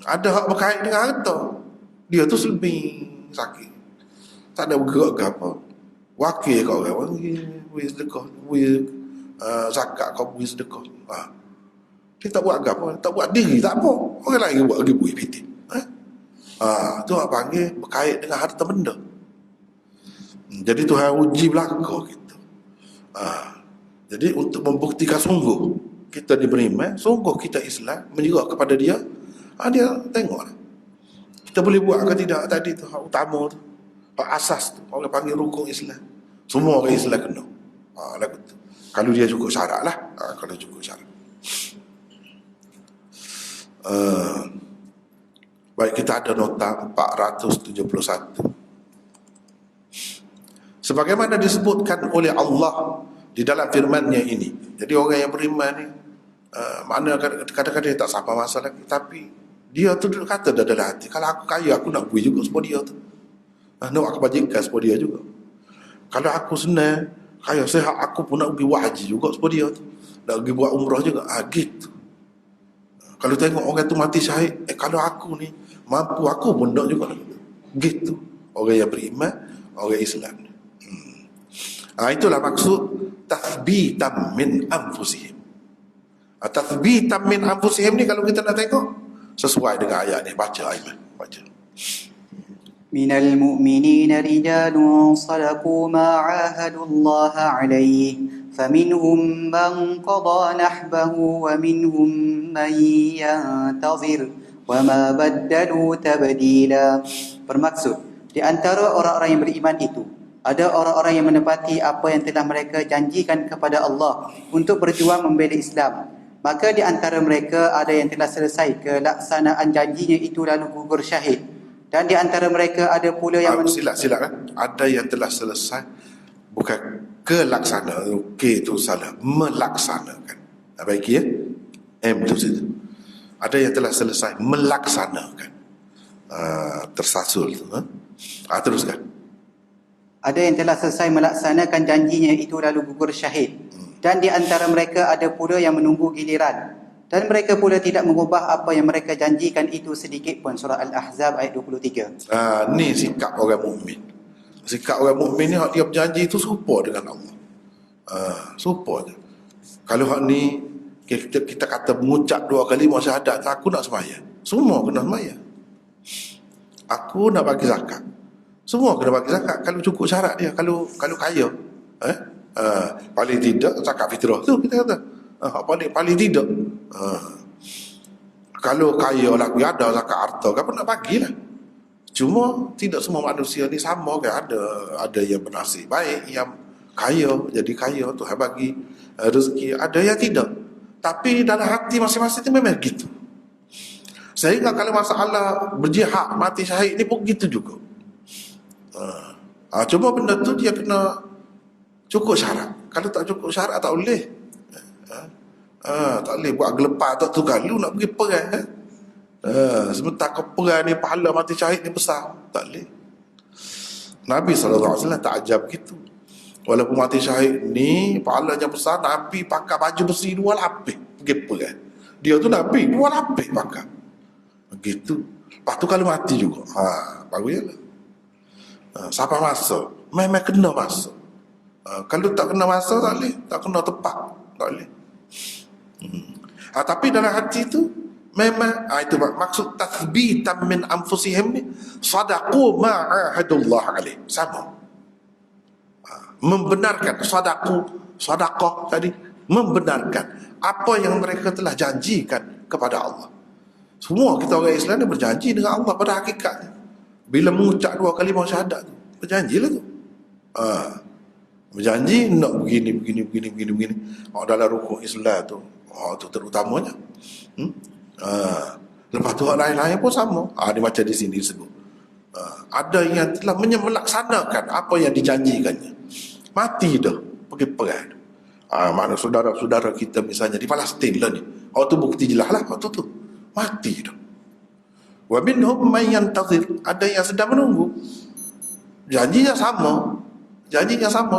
Ada hak berkait dengan harta. Dia tu selebih sakit. Tak ada bergerak ke apa. Wakil kau orang. Beri sedekah. Beri zakat kau beri sedekah. Dia tak buat apa. Tak buat diri tak apa. Orang lain buat lagi beri pitik. Tu hak panggil berkait dengan harta benda. Jadi Tuhan uji belaka kita. Jadi untuk membuktikan sungguh kita diberi iman, sungguh kita Islam, menyerah kepada dia, dia tengoklah. Kita boleh buat ke tidak tadi tu, hak utama tu, hak asas tu, orang panggil rukun Islam. Semua orang Islam kena. Lagu tu. Kalau dia cukup syarat lah. Kalau cukup syarat. Baik, kita ada nota 471. Sebagaimana disebutkan oleh Allah di dalam firman-Nya ini. Jadi orang yang beriman ni, mana kadang-kadang dia tak sampai masalah, tapi dia tu kata dalam hati, kalau aku kaya aku nak beri juga sebab dia tu. Nak kebajikan sebab dia juga. Kalau aku senang, kaya sehat, aku pun nak pergi buat haji juga sebab dia tu. Nak pergi buat umrah juga. Gitu. Kalau tengok orang tu mati syahid, kalau aku ni mampu, aku pun nak juga. Gitu. Orang yang beriman, orang Islam ni. Itulah maksud tathbitan min anfusihim. Tathbitan min anfusihim ni kalau kita nak tengok sesuai dengan ayat ni, baca Aiman, baca. minal mu'minina rijalun sadaqu ma 'ahadullah 'alaihi faminhum man qada nahbahu wa minhum man yantazir wa ma baddalu tabdila. Bermaksud, di antara orang-orang yang beriman itu ada orang-orang yang menepati apa yang telah mereka janjikan kepada Allah untuk berjuang membela Islam. Maka di antara mereka ada yang telah selesai kelaksanaan janjinya itu lalu gugur syahid. Dan di antara mereka ada pula yang Silap kan? Ada yang telah selesai, bukan kelaksanaan. Okey, itu salah. Melaksanakan. Baik ya? M tu situ. Ada yang telah selesai melaksanakan. Tersasul tu. Teruskan. Ada yang telah selesai melaksanakan janjinya itu lalu gugur syahid. Dan di antara mereka ada pula yang menunggu giliran. Dan mereka pula tidak mengubah apa yang mereka janjikan itu sedikit pun. Surah Al-Ahzab ayat 23. Ni sikap orang mukmin. Sikap orang mukmin ni hak dia berjanji itu serupa dengan Allah. Serupa je. Kalau hak ni kita kata mengucap 2 kalimah syahadat, aku nak sembahyang. Semua kena sembahyang. Aku nak bagi zakat. Semua kena bagi zakat kalau cukup syarat dia. Kalau kaya, paling tidak zakat fitrah tu kita kata. Paling tidak. Kalau kaya lah, ada zakat harta, apa nak bagilah. Cuma tidak semua manusia ni sama kan. Ada yang bernasib baik, yang kaya jadi kaya, Tuhan bagi rezeki. Ada yang tidak. Tapi dalam hati masing-masing itu memang gitu. Sehingga kalau masalah berjihad, mati syahid ni pun gitu juga. Cuma benda tu dia kena cukup syarat. Kalau tak cukup syarat tak boleh. Tak boleh buat gelepar tak tu kali nak pergi perang. Sebentar kau perang ni pahala mati syahid ni besar. Tak boleh. Nabi SAW tak ajar begitu. Walaupun mati syahid ni pahalanya besar, Nabi pakai baju besi 2 lapis pergi perang. Dia tu Nabi 2 lapis pakai. Begitu. Lepas tu kalau mati juga, baru je lah. Siapa masa? Memang kena masa. Kalau tak kena masa tak boleh. Tak kena tepat tak boleh. Tapi dalam hati tu memang itu maksud tathbitan min anfusihim ni, sadaqu ma ahadullah alaih, sama. Membenarkan sadaqah tadi, membenarkan apa yang mereka telah janjikan kepada Allah. Semua kita orang Islam ni berjanji dengan Allah pada hakikatnya. Bila mengucap 2 kalimah syahadat tu, berjanjilah tu. Berjanji nak begini. Dalam rukun Islam tu, tu terutamanya. Lepas tu hak lain-lain pun sama. Dia macam di sini disebut. Ada yang telah melaksanakan apa yang dijanjikannya. Mati dah pergi perang. Mana saudara-saudara kita misalnya di Palestin lah ni. Tu bukti jelas lah waktu tu. Mati dah. Wa minhum man yantazir. Ada yang sedang menunggu. Janjinya sama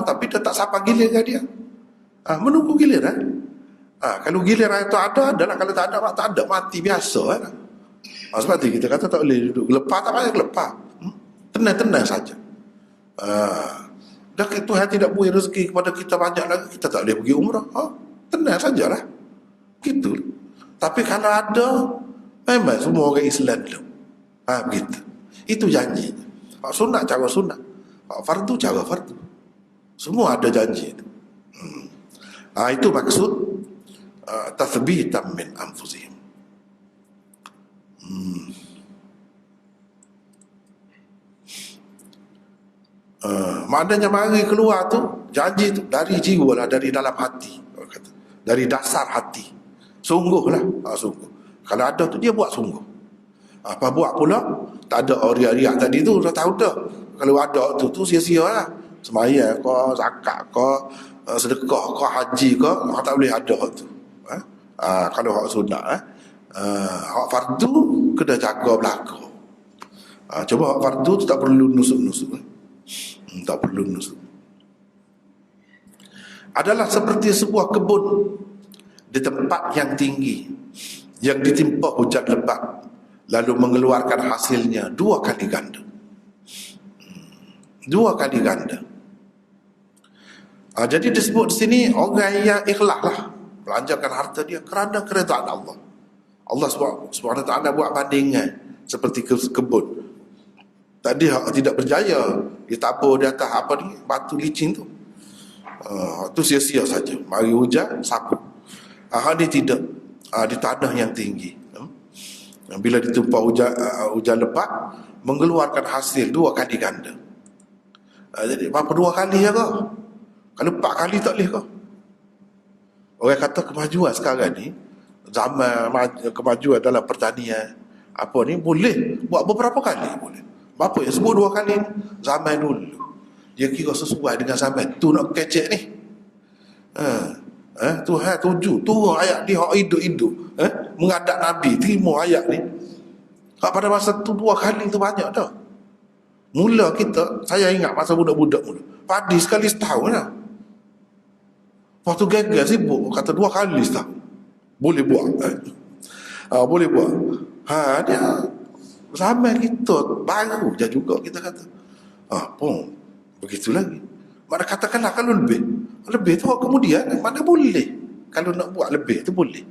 tapi dia tak sampai giliran dia. Menunggu giliran. Kalau giliran itu ada, adalah. Kalau tak ada, mati biasa kan. Sebab tu kita kata tak boleh duduk gelepar, tak payah gelepar. Tenang-tenang saja. Dah Tuhan tidak beri rezeki kepada kita banyak lagi, kita tak boleh pergi umrah. Tenang sajalah. Gitu. Tapi kalau ada, memang semua orang Islam dulu. Begitu. Itu janjinya. Pak sunat cara sunat, Pak fardu cara fardu. Semua ada janji itu. Itu maksud tathbitan min anfusihim. Maknanya mari keluar tu janji tu dari jiwa lah, dari dalam hati, dari dasar hati. Sungguhlah, sungguh. Kalau ada tu dia buat sungguh. Apa buat pula? Tak ada riak-riak tadi tu, dah tahu dah. Kalau ada tu sia-sia lah. Sembahyang kau, zakat kau, sedekah kau, haji kau, tak boleh ada tu. Kalau hak sunat, hak fardu kena jaga belaka. Cuba hak fardu tu tak perlu nusuk-nusuk. Tak perlu nusuk. Adalah seperti sebuah kebun di tempat yang tinggi, yang ditimpa hujan lebat, lalu mengeluarkan hasilnya 2 kali ganda. 2 kali ganda. Jadi disebut di sini orang yang ikhlas lah belanjakan harta dia kerana keredaan Allah. Allah Subhanahu Wa Taala buat bandingan seperti kebun. Tadi hak tidak berjaya, dia tabur di atas apa ni, batu licin tu. Tu sia-sia saja. Mari hujan, sapu. Dia tidak, di tanah yang tinggi. Bila ditumpah hujan lebat, mengeluarkan hasil 2 kali ganda. Jadi berapa 2 kali ya kau? Kalau 4 kali tak boleh kau. Orang kata kemajuan sekarang ni, zaman kemajuan dalam pertanian apa ni, boleh buat beberapa kali boleh. Berapa yang sebut 2 kali? Zaman dulu dia kira sesuai dengan zaman tu nak kecek ni. Tuhan tuju turun ayat dia hak hidup-hidup, mengadap Nabi, terima ayat ni. Pada masa tu 2 kali tu banyak dah. Mula kita, saya ingat masa budak-budak mula, padi sekali setahun lah. Waktu gagal sibuk, kata 2 kali setahun boleh buat. Boleh buat. Dia zaman kita baru je juga, kita kata pun begitu lagi. Mana katakanlah kalau lebih tu kemudian mana boleh. Kalau nak buat lebih tu boleh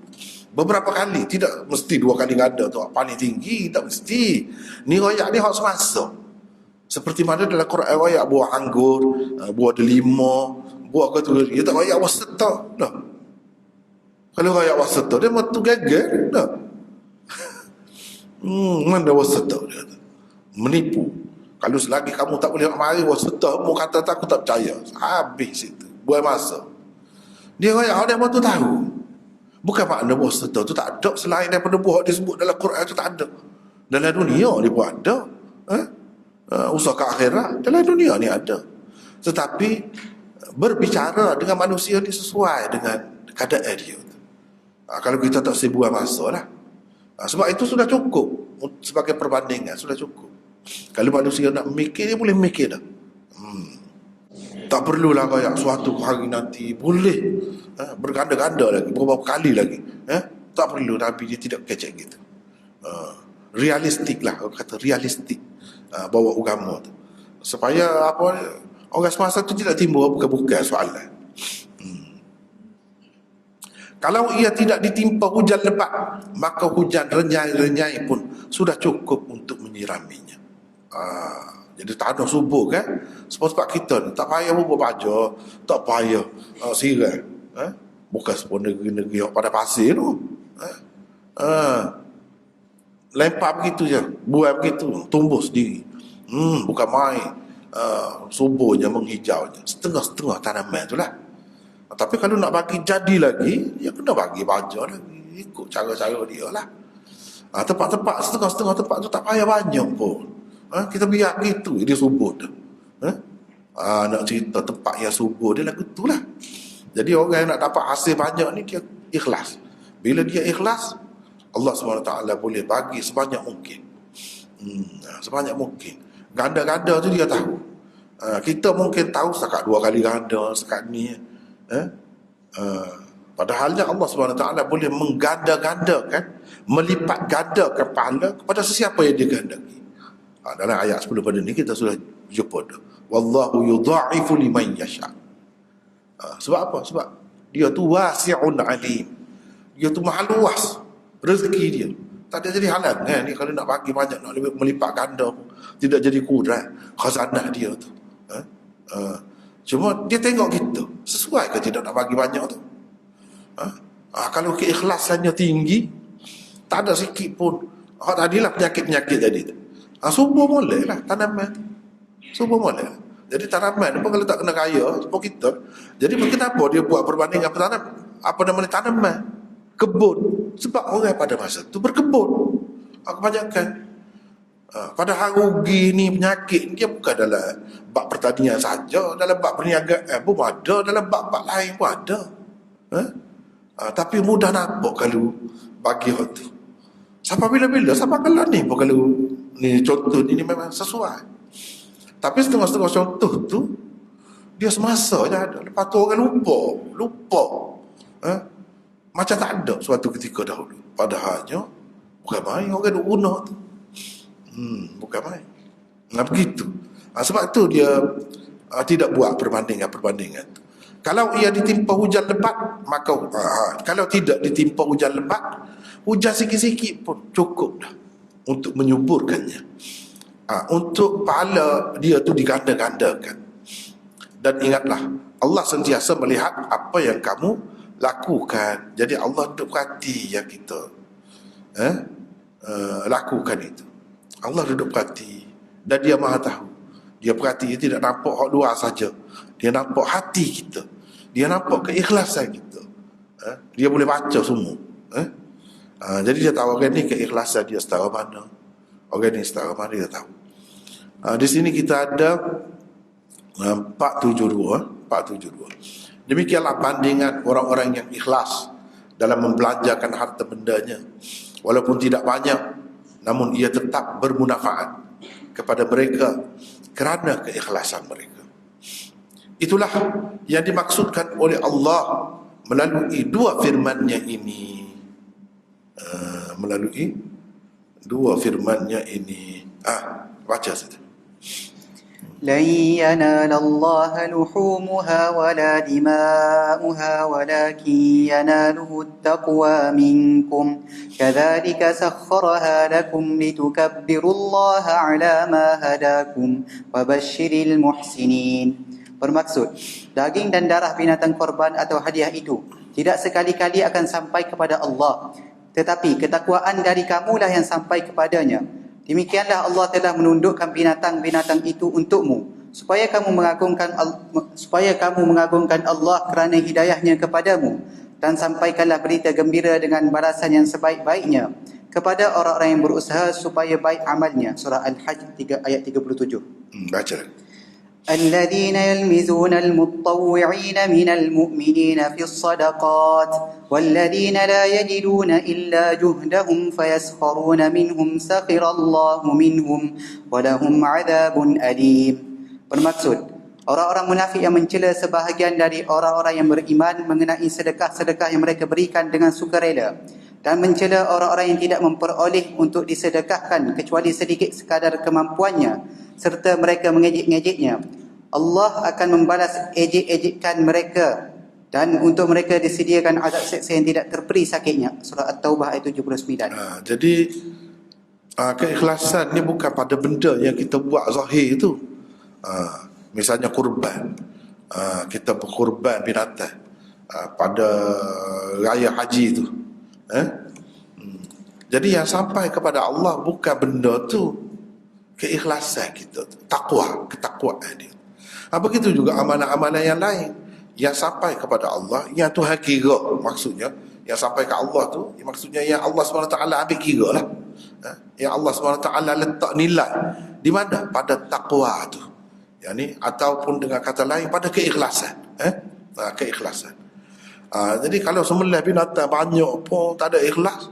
beberapa kali, tidak mesti 2 kali ganda tu paling tinggi, tak mesti. Ni royak ni hak semasa. Seperti mana dalam Quran royak buah anggur, buah delima, buah ketua, dia tak royak wasata dah. Kalau royak wasata dia matu gagal dah. Mana wasata dia kata, menipu. Kalau selagi kamu tak boleh nak mari wasata, mu kata tak, aku tak percaya, habis itu, buat masa. Dia royak dia matu tahu. Bukan makna wasata tu tak ada selain daripada buah disebut dalam Quran tu, tak ada. Dalam dunia dia pun ada. Usaha ke akhirat dalam dunia ni ada. Tetapi berbicara dengan manusia ni sesuai dengan keadaan dia. Kalau kita tak buang masa lah. Sebab itu sudah cukup sebagai perbandingan, sudah cukup. Kalau manusia nak mikir, dia boleh mikir dah. Tak perlulah kayak suatu hari nanti boleh berganda-ganda lagi, beberapa kali lagi. Tak perlu. Nabi dia tidak kecek gitu. Realistik lah, kata realistik bawa agama tu, supaya apa, orang semasa tu tidak timbul bukan-bukan soalan. Kalau ia tidak ditimpa hujan lebat, maka hujan renyai-renyai pun sudah cukup untuk menyiraminya. Jadi tanah subur kan, sebab kita ni tak payah bubuh baja, tak payah sirai, bukan sepuluh negeri-negeri pada pasir tu. Lempar begitu je, buat begitu, tumbuh sendiri. Bukan main suburnya, menghijaunya, setengah-setengah tanaman tu lah. Tapi kalau nak bagi jadi lagi, dia kena bagi baja lagi, ikut cara-cara dia lah. Tempat-tempat, setengah-setengah tempat tu tak payah banyak pun. Kita biar gitu, dia subur tu. Nak cerita tempat yang subur dia lagu tu lah. Jadi orang yang nak dapat hasil banyak ni, dia ikhlas. Bila dia ikhlas, Allah SWT boleh bagi sebanyak mungkin. Sebanyak mungkin. Ganda-ganda tu dia tahu. Kita mungkin tahu setakat 2 kali ganda, setakat ni. Padahalnya Allah SWT boleh mengganda-gandakan, melipat gandakan pahala kepada sesiapa yang dia gandaki. Dalam ayat 10 pada ni kita sudah jumpa dah. Wallahu yudha'ifu liman yasha'. Sebab apa? Sebab dia tu wasi'un alim. Dia tu maha luas rezeki dia. Tak ada jadi halang ni kalau nak bagi banyak, nak melipat ganda pun tidak jadi kurang khazanah dia tu. Cuma dia tengok kita sesuai ke tidak nak bagi banyak tu. Kalau keikhlasannya tinggi, tak ada sikit pun. Tadilah penyakit-penyakit tadi tu. Subur boleh lah tanaman. Subur boleh. Jadi tanaman pun kalau tak kena kaya sebab kita. Jadi kenapa dia buat perbandingan tanaman, kebun. Sebab orang pada masa tu berkebun. Kebanyakan. Padahal rugi ni, penyakit dia bukan dalam bab pertanian saja, dalam bab perniagaan pun ada, dalam bab-bab lain pun ada. Tapi mudah nampak kalau bagi hak tu. Sampai bila-bila, sampai kalau ni pun kalau ni contoh ni memang sesuai. Tapi setengah-setengah contoh tu dia semasa je ada. Lepas tu orang lupa. Macam tak ada suatu ketika dahulu. Padahalnya bukan main orang duk guna tu. Bukan main. Begitu. Sebab tu dia tidak buat perbandingan tu. Kalau ia ditimpa hujan lebat, maka kalau tidak ditimpa hujan lebat, hujan sikit-sikit pun cukup dah untuk menyuburkannya. Untuk pahala dia tu diganda-gandakan. Dan ingatlah, Allah sentiasa melihat apa yang kamu lakukan. Jadi Allah duduk perhati yang kita lakukan itu. Allah duduk perhati. Dan dia maha tahu. Dia perhati, dia tidak nampak hak luar saja. Dia nampak hati kita. Dia nampak keikhlasan kita. Dia boleh baca semua. Jadi dia tahu orang ni keikhlasan dia setara mana, orang ni setara mana, dia tahu. Di sini kita ada 472. Demikianlah bandingan orang-orang yang ikhlas dalam membelanjakan harta bendanya. Walaupun tidak banyak, namun ia tetap bermanfaat kepada mereka kerana keikhlasan mereka. Itulah yang dimaksudkan oleh Allah melalui dua firman-Nya ini. Baca saja. لن ينال الله لحومها ولا دماؤها ولكن يناله التقوى منكم كذلك سخرها لكم لتكبروا الله على ما هداكم وبشر المحسنين. Bermaksud, daging dan darah binatang korban atau hadiah itu tidak sekali-kali akan sampai kepada Allah, tetapi ketakwaan dari kamulah yang sampai kepadanya. Demikianlah Allah telah menundukkan binatang-binatang itu untukmu, supaya kamu mengagungkan Allah kerana hidayahnya kepadamu, dan sampaikanlah berita gembira dengan balasan yang sebaik-baiknya kepada orang-orang yang berusaha supaya baik amalnya. Surah Al-Hajj ayat 37. Baca. الذين يلمزون المتطوعين من المؤمنين في الصدقات والذين لا يجدون إلا جهدهم فيسخرون منهم سخر الله منهم ولهم عذاب أليم. Bermaksud, orang-orang munafik yang mencela sebahagian dari orang-orang yang beriman mengenai sedekah-sedekah yang mereka berikan dengan sukarela, dan mencela orang-orang yang tidak memperoleh untuk disedekahkan kecuali sedikit sekadar kemampuannya, serta mereka mengejek-ngejeknya. Allah akan membalas ejek-ejekan mereka, dan untuk mereka disediakan azab seksa yang tidak terperi sakitnya. Surah At-Taubah ayat 79. Jadi keikhlasan ni bukan pada benda yang kita buat zahir itu. Misalnya kurban, kita berkurban binatang pada raya haji itu. Jadi yang sampai kepada Allah bukan benda tu, keikhlasan kita, ketakwaan dia. Begitu juga amalan-amalan yang lain yang sampai kepada Allah, yang Tuhan kira, maksudnya yang sampai ke Allah tu maksudnya yang Allah SWT ambil kira lah. Yang Allah SWT letak nilai di mana? Pada takwa tu, yani, ataupun dengan kata lain pada keikhlasan. Keikhlasan. Jadi kalau sembelih binatang banyak pun tak ada ikhlas,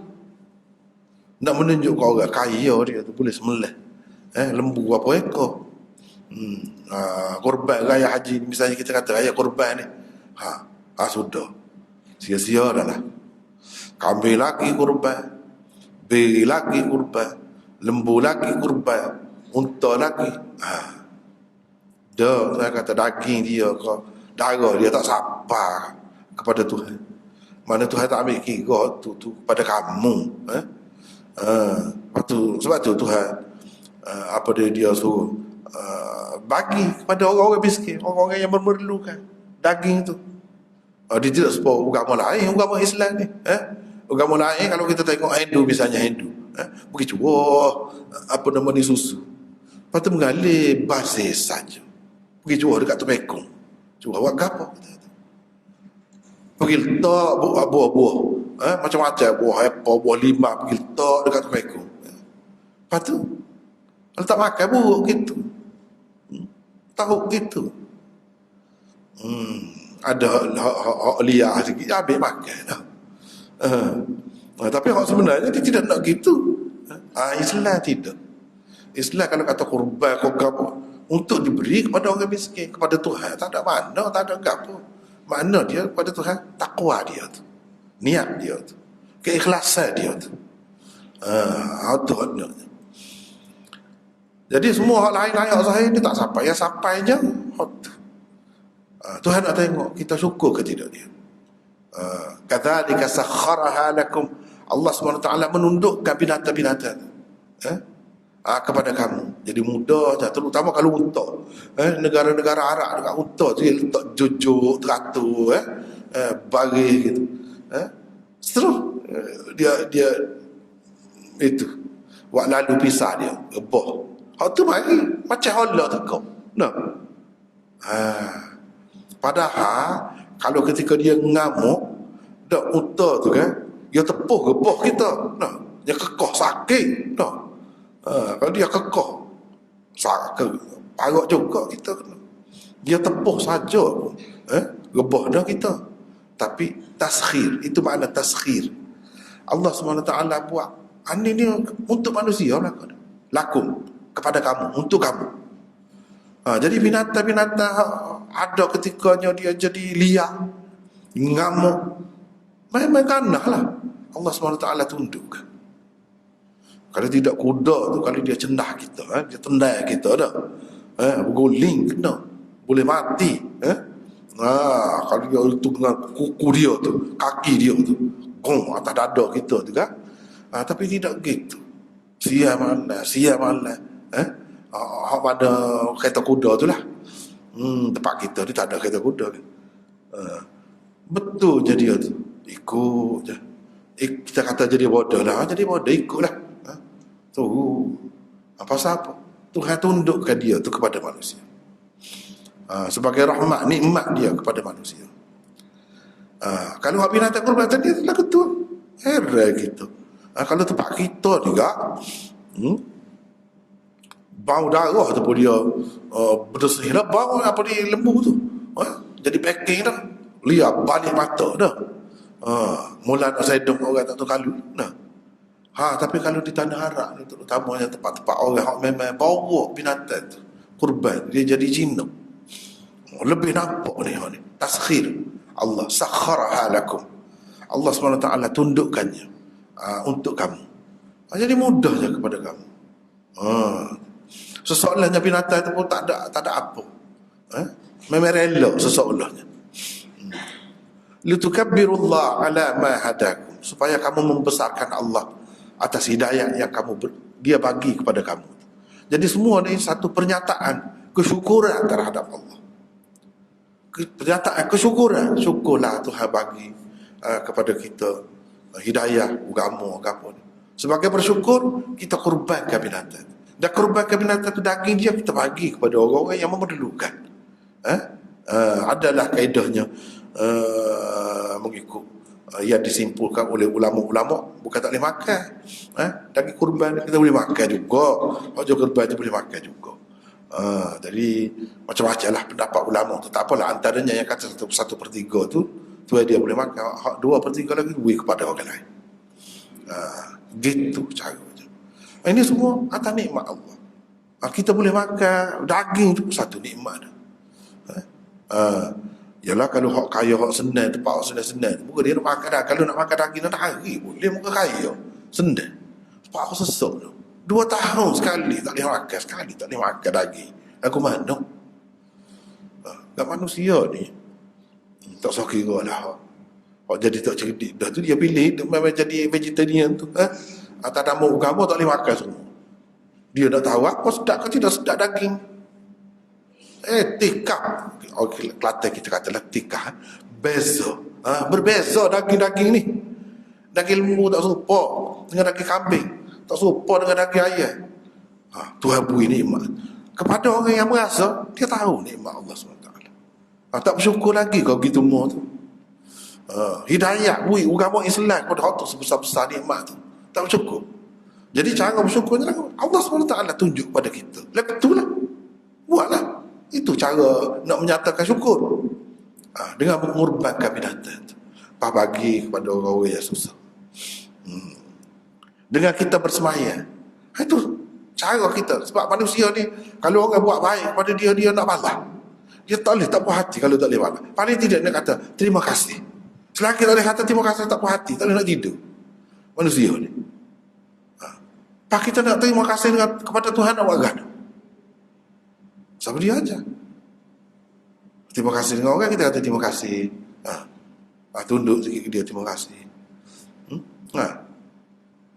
nak menunjukkan orang kaya dia tu boleh sembelih lembu apa ekor. Korban raya haji misalnya, kita kata raya korban ni, sudah sia-sia dah lah. Kambing lagi korban, beri lagi korban, lembu lagi korban, unta lagi. Saya kata daging dia ke darah dia tak sapa kepada Tuhan. Mana Tuhan tak ambil kira tu pada kamu. Sebab tu Tuhan dia suruh bagi kepada orang-orang miskin, orang-orang yang memerlukan daging tu. Dia tidak sebut agama lain, agama Islam ni. Agama lain kalau kita tengok Hindu misalnya, pergi jual susu. Lepas tu mengalir bazir saja. Pergi jual dekat Tepekong. Jual buat apa? Pergi letak buah-buah. Macam-macam buah apple, buah lima, pergi letak dekat Tepekong. Lepas tu letak makan buruk gitu. Tahu gitu. Ada hak liar sikit, ambil makan. Tapi hak sebenarnya dia tidak nak gitu. Islam tidak. Islam kalau kata kurban apa untuk diberi kepada orang miskin, kepada Tuhan, tak ada mana, tak ada apa. Makna dia kepada Tuhan, takwa dia tu, niat dia tu, keikhlasan dia tu. Itu maknanya. Jadi semua hak lain-lain hak zahir ni tak sampai. Yang sampainya Tuhan nak tengok kita syukur ke tidak dia. Kadzalika sakharaha lakum. Allah SWT menundukkan binatang-binatang. kepada kamu. Jadi mudah je, terutama kalau unta. Negara-negara Arab dekat unta tu dia letak jujuk teratur, baris gitu. Terus dia itu buat lalu pisah dia, gebah. Hak tu mari macam holak tu kau. Nah. Padahal kalau ketika dia ngamuk, dak unta tu kan, dia tepuh gebah kita. Nah, dia kekeh sakit. Nah. Kalau dia kekeh sakit, parut juga kita kena. Dia tepuh saja pun, gebah dah kita. Tapi taskhir, itu makna taskhir. Allah SWT buat ini untuk manusia lakum, kepada kamu, untuk kamu. Jadi binatang-binatang ada ketikanya dia jadi liar, ngamuk, main-main kanah lah. Allah SWT tunduk. Kalau tidak kuda tu, kalau dia cendah kita, dia tendai kita dah, berguling kena, boleh mati. Kalau dia tu dengan kuku dia tu, kaki dia tu, gong atas dada kita tu kan. Tapi tidak gitu. Sia mana. Hak pada kereta kuda tu lah. Tempat kita ni tak ada kereta kuda. Betul je dia tu. Ikut je. Kita kata jadi bodoh lah. Jadi bodoh ikutlah. Tu. Pasal apa? Tuhan tundukkan dia tu kepada manusia. Sebagai rahmat, nikmat dia kepada manusia. Kalau hak binatang kurban tadi itulah ketua. Heran gitu. Kalau tempat kita juga, bau darah tu pun dia bersih dah, bau apa di lembu tu. Jadi packing dah. Lihat balik mata dah. Mula nak sedung orang tak tahu kalu. Nah. Tapi kalau di tanah Arab ni, terutamanya tempat-tempat orang yang memang bawa binatang tu, kurban, dia jadi jinak. Lebih nampak ni. Taskhir. Allah sakharaha lakum. Allah SWT tundukkannya untuk kamu. Jadi mudah je kepada kamu. Sesoalahnya binatang itu pun tak ada apa. Memang rela sesoalahnya. Litukabbirullaha ala ma hadakum, supaya kamu membesarkan Allah atas hidayah yang dia bagi kepada kamu. Jadi semua ni satu pernyataan kesyukuran terhadap Allah. Pernyataan kesyukuran. Syukurlah Tuhan bagi kepada kita hidayah agama. Sebagai bersyukur, kita kurbankan binatang. Dan kurbankan binatang itu daging dia kita bagi kepada orang-orang yang memerlukan. Adalah kaedahnya mengikut yang disimpulkan oleh ulama-ulama, bukan tak boleh makan. Daging kurban kita boleh makan juga. Wajib kurban itu boleh makan juga. Jadi macam-macam lah pendapat ulama tu. Tak apalah, antaranya yang kata 1/3 tu dia boleh makan, 2/3 lagi beri kepada orang lain. Gitu caranya. Ini semua atas nikmat Allah. Kita boleh makan daging tu satu nikmat dah. Yalah kalau hak kaya, hak senang, tempat hak senang-senang, muka dia nak makan dah. Kalau nak makan daging nak hari boleh, muka kaya senang. Tempat hak sesak tu 2 tahun sekali tak boleh makan, sekali tak boleh makan daging. Aku mana? Kat manusia ni tak usah kira lah hak jadi tak cerdik dah tu, dia pilih memang jadi vegetarian tu. Atas nama agama tak boleh makan semua. Dia nak tahu apa sedap ke tidak sedap daging. Tikar. Kelantan kita katalah tikar. Beza. Berbeza daging-daging ni. Daging lembu tak serupa dengan daging kambing. Tak serupa dengan daging ayam. Tuhan beri nikmat kepada orang yang merasa dia tahu nikmat Allah SWT. Tak bersyukur lagi kau gitu semua tu. Hidayah beri agama Islam kepada hak tu sebesar-besar nikmat tu. Tak bersyukur. Jadi cara bersyukurnya Allah SWT tunjuk pada kita. Lepas itulah buatlah. Itu cara nak menyatakan syukur. Dengan mengorbankan binatang tu. Bagi kepada orang-orang yang susah. Dengan kita bersemayam. Itu cara kita. Sebab manusia ni, kalau orang buat baik pada dia, dia nak balas. Dia tak boleh tak puas hati kalau tak boleh balas. Paling tidak dia kata terima kasih. Selagi tak boleh kata terima kasih, tak puas hati, tak boleh nak tidur. Manusia ni. Pak kita nak terima kasih kepada Tuhan awak kan? Sama dia aja. Terima kasih dengan orang, kita kata terima kasih. Tunduk sikit dia terima kasih.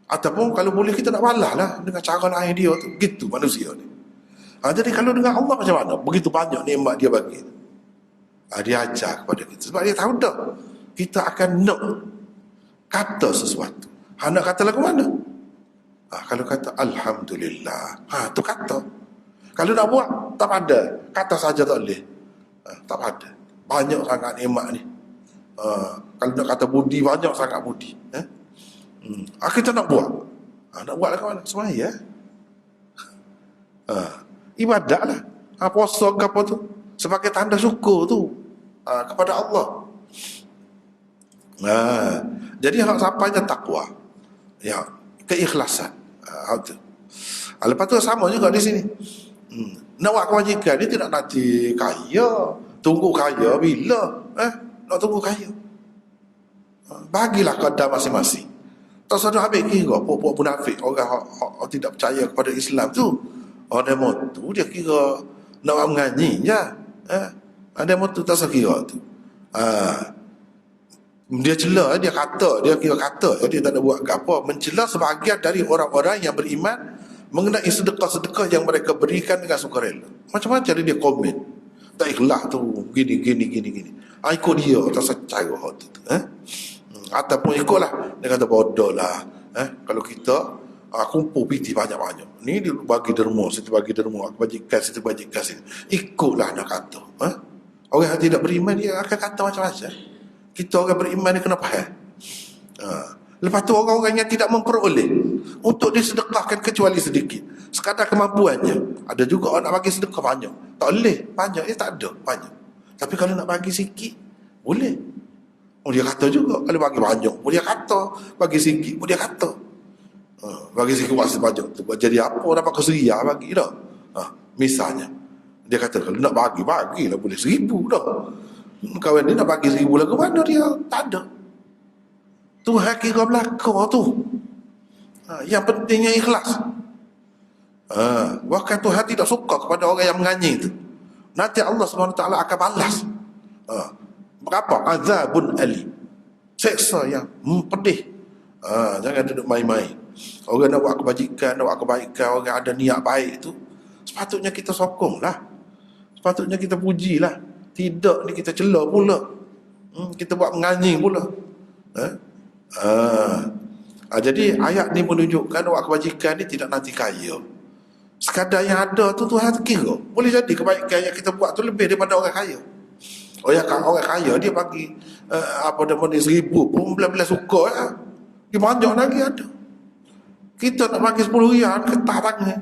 Ataupun kalau boleh kita nak balas lah dengan cara lain dia tu. Gitu manusia ni. Jadi kalau dengan Allah macam mana? Begitu banyak nikmat dia bagi. Dia ajar kepada kita. Sebab dia tahu dah kita akan nak kata sesuatu. Nak kata lagu mana? Kalau kata Alhamdulillah, tu kata. Kalau nak buat, tak ada. Kata saja tak boleh. Tak ada. Banyak sangat nikmat ni. Kalau nak kata budi, banyak sangat budi. Kita nak buat. Nak buat lagu mana? Semaya. Ibadat lah. Puasa ke apa tu? Sebagai tanda syukur tu kepada Allah. Jadi hak sampainya takwa. Ya, keikhlasan. Lepas tu sama juga di sini. Nak buat kewajikan ni tidak nanti kaya. Tunggu kaya bila? Nak tunggu kaya. Bagilah kadar masing-masing. Tak sadar habis kira puak-puak munafik, orang tidak percaya kepada Islam tu. Demo tu dia kira nak mengaji je. Demo tu tak sekira tu. Dia cela, dia kira kata, dia tak ada buat apa. Mencela sebahagian dari orang-orang yang beriman mengenai sedekah-sedekah yang mereka berikan dengan sukarela. Macam-macam dia komen. Tak ikhlas tu, gini. Ikut dia, tak secara tu. Ataupun ikutlah, dia kata bodoh lah. Kalau kita kumpul piti banyak-banyak. Ni dia bagi derma, situ bagi derma, aku bajikan, situ bajikan, situ. Ikutlah nak kata. Orang yang tidak beriman, dia akan kata macam-macam. Kita orang beriman ni kena faham. Lepas tu orang-orang yang tidak memperoleh untuk disedekahkan kecuali sedikit, sekadar kemampuannya. Ada juga orang nak bagi sedekah banyak, tak boleh banyak, tak ada banyak. Tapi kalau nak bagi sikit, boleh. Dia kata juga kalau bagi banyak, boleh kata. Bagi sikit, boleh kata. Bagi sikit waktu banyak tu jadi apa, dapat keseria bagi dah. Misalnya dia kata kalau nak bagilah boleh 1,000 dah. Kawan dia nak bagi 1,000 lagu mana dia? Tak ada. Tuhan kira belakang tu. Yang pentingnya ikhlas. Bahkan Tuhan tidak suka kepada orang yang menganyi tu. Nanti Allah SWT akan balas. Berapa? Azabun alim. Seksa yang pedih. Jangan duduk main-main. Orang nak buat kebajikan, nak buat kebaikan, orang ada niat baik tu, sepatutnya kita sokonglah. Sepatutnya kita pujilah. Tidak ni kita cela pula. Kita buat menganjing pula. Jadi ayat ni menunjukkan buat kebajikan ni tidak nanti kaya. Sekadar yang ada tu Tuhan kira. Boleh jadi kebaikan yang kita buat tu lebih daripada orang kaya. Orang kaya dia bagi apa nama ni 1,000 pun belah-belah suka dia banyak lagi ada. Kita nak bagi 10 riyal ketah tangan.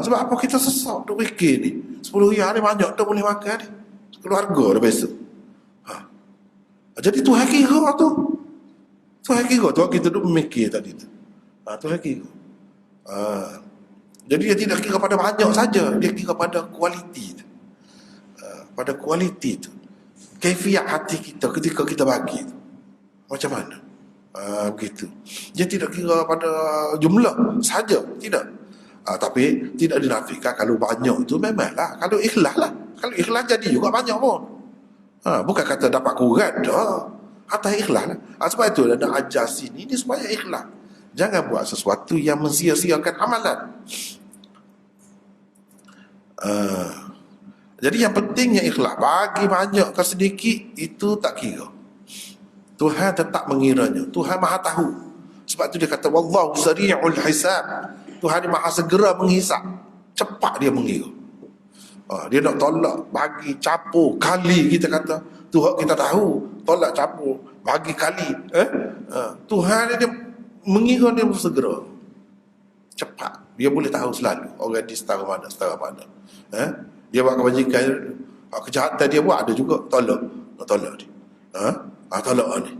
Sebab apa kita sesak duk fikir ni 10 riyal ni banyak dah boleh makan ni keluarga dah besok. Jadi Tuhan kira tu. Tuhan kira tu kita duk memikir tadi tu. Tuhan kira. Jadi dia tidak kira pada banyak saja, dia kira pada kualiti tu. Pada kualiti tu. Kaifiat hati kita ketika kita bagi tu. Macam mana? Begitu. Dia tidak kira pada jumlah saja, tidak. Tapi tidak dinafikan kalau banyak tu memanglah. Kalau ikhlas lah. Kalau ikhlas jadi juga banyak pun. Bukan kata dapat kurang dah. Atas ikhlas lah. Sebab itu ada ajar sini ni supaya ikhlas. Jangan buat sesuatu yang mensia-siakan amalan. Jadi yang pentingnya ikhlas. Bagi banyak ke sedikit itu tak kira. Tuhan tetap mengiranya. Tuhan maha tahu. Sebab itu dia kata wallahu sari'ul hisab. Tuhan dia maha segera menghisap. Cepat dia mengira. Dia nak tolak, bagi, capur, kali kita kata. Tuhan kita tahu. Tolak, capur, bagi, kali. Tuhan dia mengira dia segera. Cepat. Dia boleh tahu selalu. Orang di setara mana. Dia buat kebajikan. Kejahatan dia buat ada juga. Tolak dia. Tolak ni.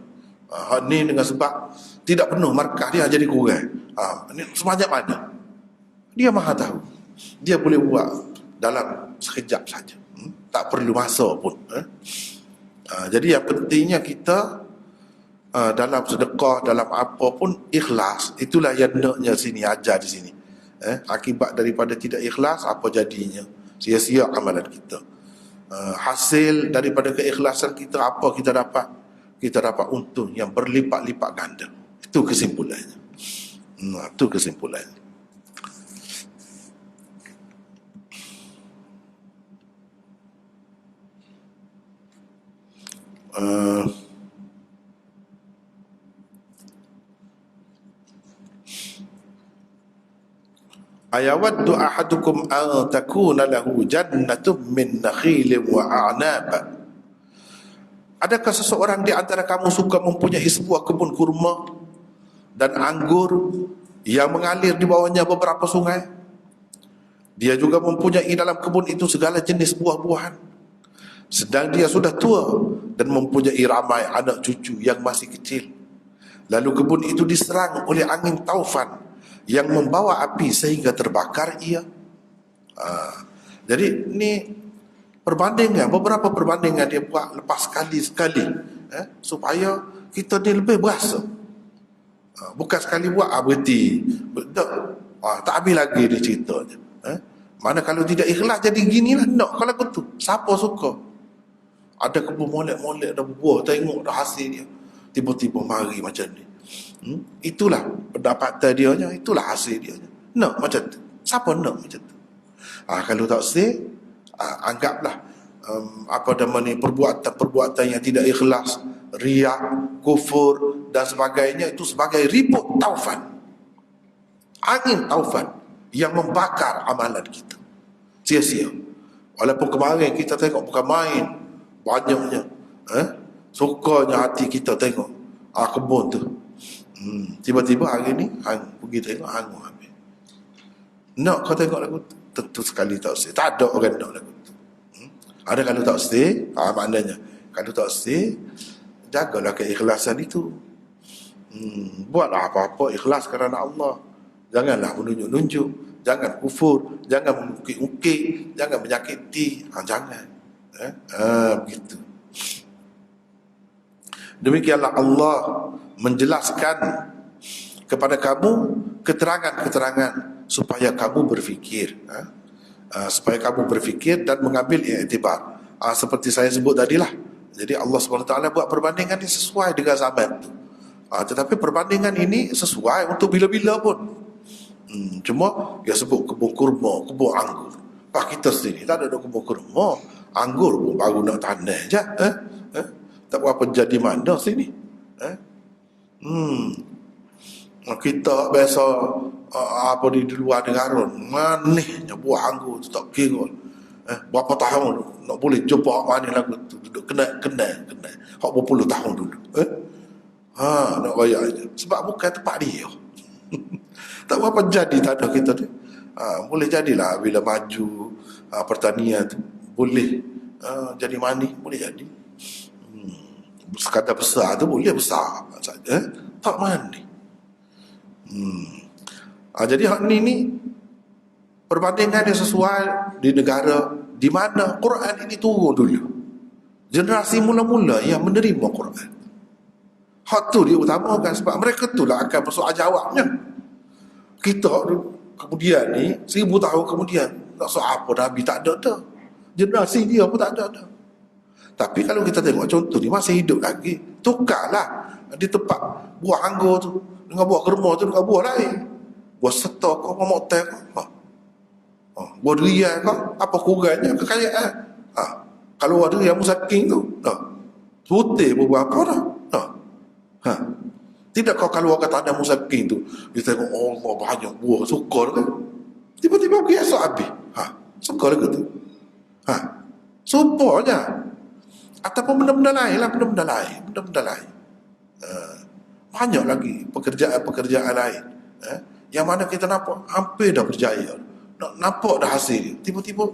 Ni dengan sebab tidak penuh markah dia jadi kurang. Ni sebanyak mana? Dia maha tahu. Dia boleh buat dalam sekejap saja. Tak perlu masa pun. Jadi yang pentingnya kita dalam sedekah, dalam apa pun ikhlas. Itulah yang naknya sini, ajar di sini. Akibat daripada tidak ikhlas, apa jadinya? Sia-sia amalan kita. Hasil daripada keikhlasan kita, apa kita dapat? Kita dapat untung yang berlipat-lipat ganda. Itu kesimpulannya. Itu kesimpulannya. Ayawaddu ahadukum an takuna lahu jannatun min nakhilin wa a'nab. Adakah seseorang di antara kamu suka mempunyai sebuah kebun kurma dan anggur yang mengalir di bawahnya beberapa sungai? Dia juga mempunyai dalam kebun itu segala jenis buah-buahan, sedang dia sudah tua dan mempunyai ramai anak cucu yang masih kecil. Lalu kebun itu diserang oleh angin taufan yang membawa api sehingga terbakar ia. Jadi ini perbandingan, beberapa perbandingan dia buat lepas sekali-sekali, supaya kita ni lebih berasa. Bukan sekali buat berhenti, tak habis lagi dia ceritanya. Mana kalau tidak ikhlas jadi gini lah. Nak kalau betul, siapa suka? Ada kebun molek-molek dah berbuah, tengok dah hasil dia, tiba-tiba mari macam ni. Itulah pendapatan dia, itulah hasil dia. Nak macam tu, siapa nak macam tu? Kalau tak say, anggaplah apa nama ni, perbuatan-perbuatan yang tidak ikhlas, riak, kufur dan sebagainya, itu sebagai ribut taufan, angin taufan yang membakar amalan kita sia-sia. Walaupun kemarin kita tengok bukan main banyaknya, sukanya hati kita tengok kebun tu, tiba-tiba hari ni pergi tengok hangus habis. Nak kau tengok lagu tu? Tentu sekali tak stay. Tak ada orang nak lagu tu. Ada kalau tak stay, maknanya kalau tak stay, jagalah keikhlasan itu. Buatlah apa-apa ikhlas kerana Allah. Janganlah menunjuk-nunjuk, jangan kufur, jangan mengukik-ukik, jangan menyakiti, jangan. Begitu. Demikianlah Allah menjelaskan kepada kamu keterangan-keterangan supaya kamu berfikir, supaya kamu berfikir dan mengambil iktibar. Seperti saya sebut tadilah. Jadi Allah SWT buat perbandingan ini sesuai dengan zaman itu. Tetapi perbandingan ini sesuai untuk bila-bila pun. Cuma dia sebut kebun kurma, kebun anggur. Kita sendiri tak ada kebun kurma, anggur pun baru nak tanam je. Tak berapa jadi mana sini. Kita biasa apa di luar negara, manihnya buah anggur tu tak kira. Berapa tahun nak boleh jumpa manis lagu tu, duduk kena. Hak berpuluh tahun dulu. Nak raya aja. Sebab bukan tempat dia. Tak berapa jadi tanah kita tu. Boleh jadilah bila maju pertanian tu, boleh jadi manis, boleh jadi. Sekadar besar tu boleh besar saja, tak manis. Jadi hak ni perbandingan yang sesuai di negara di mana Quran ini turun dulu. Generasi mula-mula yang menerima Quran. Hak tu dia utamakan sebab mereka itulah akan bersoal jawabnya. Kita kemudian ni 1000 tahun kemudian nak soal apa Nabi tak ada dah. Generasi dia pun tak ada dah. Tapi kalau kita tengok contoh ni masih hidup lagi, tukarlah di tempat buah anggur tu dengan buah kurma tu dengan buah lain. Buah serta kau, buah motel kau. Buah durian kau, apa kurangnya kekayaan? Kalau ada yang musaking tu, putih buah apa dah? Tidak kau kalau orang tanah musaking tu, dia tengok banyak buah, suka kan? Tiba-tiba biasa habis. Suka ke tu? Supaya ataupun benda-benda lain lah, benda-benda lain. Banyak lagi pekerjaan lain, yang mana kita nampak hampir dah berjaya, nampak dah hasil dia, tiba-tiba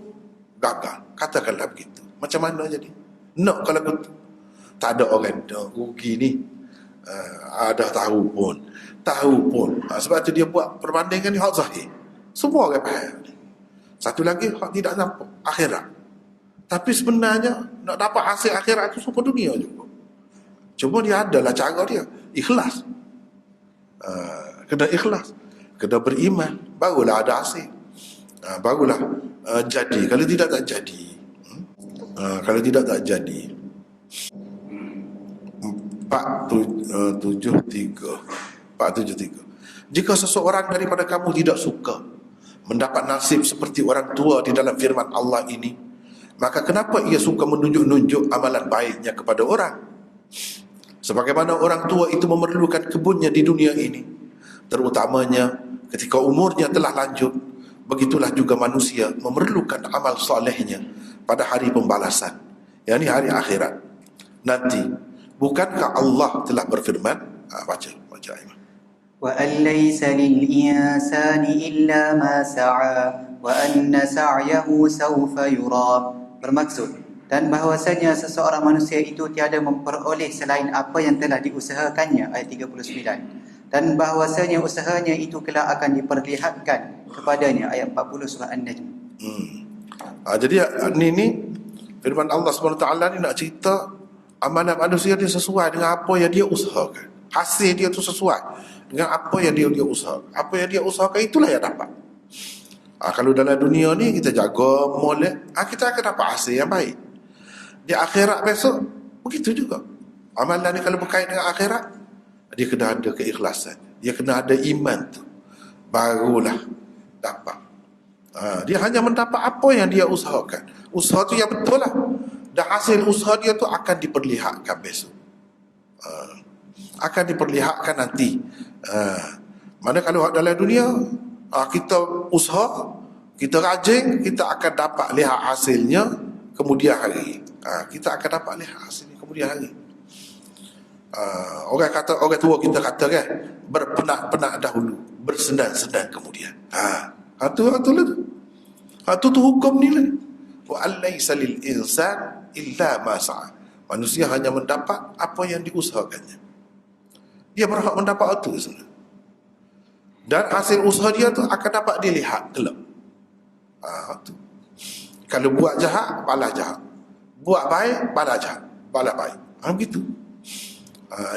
gagal. Katakanlah begitu. Macam mana jadi? Nak kalau tak ada orang rugi ni, ada tahu pun. Sebab tu dia buat perbandingan ni hak zahir. Semua orang faham. Satu lagi hak tidak nampak, akhirat. Tapi sebenarnya nak dapat hasil akhirat itu semua dunia juga. Cuma dia adalah cara dia, ikhlas. Kena ikhlas, kena beriman, barulah ada hasil. Barulah jadi. Kalau tidak tak jadi. Kalau tidak tak jadi. 473. 473. Jika seseorang daripada kamu tidak suka mendapat nasib seperti orang tua di dalam firman Allah ini, maka kenapa ia suka menunjuk-nunjuk amalan baiknya kepada orang? Sebagaimana orang tua itu memerlukan kebunnya di dunia ini, terutamanya ketika umurnya telah lanjut, begitulah juga manusia memerlukan amal solehnya pada hari pembalasan, yakni hari akhirat nanti. Bukankah Allah telah berfirman? Baca Imam. وأن ليس للإنسان إلا ما سعى وأن سعيه سوف يرى. Bermaksud, dan bahwasanya seseorang manusia itu tiada memperoleh selain apa yang telah diusahakannya, ayat 39, dan bahwasanya usahanya itu kelak akan diperlihatkan kepadanya, ayat 40 surah An-Najm. Jadi ni firman Allah SWT ni nak cerita amalan manusia dia sesuai dengan apa yang dia usahakan. Hasil dia tu sesuai dengan apa yang dia usahakan. Apa yang dia usahakan itulah yang dapat. Kalau dalam dunia ni kita jaga molek, kita akan dapat hasil yang baik. Di akhirat besok begitu juga. Amalan ni kalau berkait dengan akhirat, dia kena ada keikhlasan, dia kena ada iman tu, barulah dapat. Dia hanya mendapat apa yang dia usahakan. Usaha tu yang betul lah, dan hasil usaha dia tu akan diperlihatkan besok. Akan diperlihatkan nanti. Mana kalau dalam dunia kita usaha, kita rajin, kita akan dapat lihat hasilnya kemudian hari. Kita akan dapat lihat hasilnya kemudian hari. Orang tua kita kata kan, berpenak-penak dahulu, bersenang-senang kemudian. Itu lah tu hukum ni lah. Wa alaysa lil insan illa ma sa'a. Manusia hanya mendapat apa yang diusahakannya. Dia berhak mendapat itu sebenarnya. Dan hasil usaha dia tu akan dapat dilihat kelak. Tu. Kalau buat jahat, balas jahat. Buat baik, balas jahat. Balas baik. Begitu.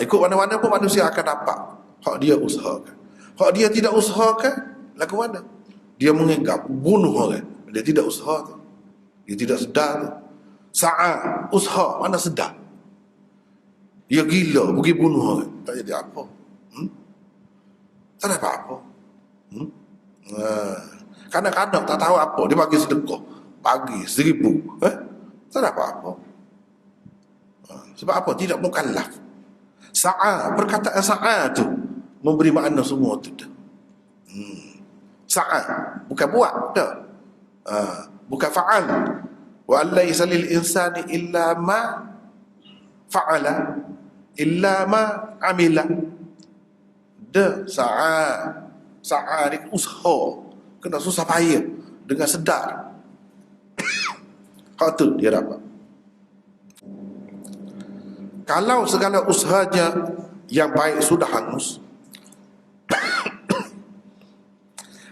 Ikut mana-mana pun manusia akan dapat hak dia usahakan. Hak dia tidak usahakan, lagu mana? Dia menganggap bunuh orang. Dia tidak usaha tu. Dia tidak sedar tu. Saat usaha, mana sedar? Dia gila, pergi bunuh orang. Tak jadi apa. Tak dapat apa. Kadang-kadang tak tahu apa, dia bagi sedekah, bagi 1,000, tak dapat apa. Sebab apa? Tidak mukallaf. Perkataan sa'a tu memberi makna semua tu dah. Sa'a bukan buat dah. Bukan fa'al. Wa alaysa lil insani illa ma fa'ala illa ma amila. Sa'a ni usaha, kena susah payah dengan sedar. Kalau tu dia dapat. Kalau segala usahanya yang baik sudah hangus,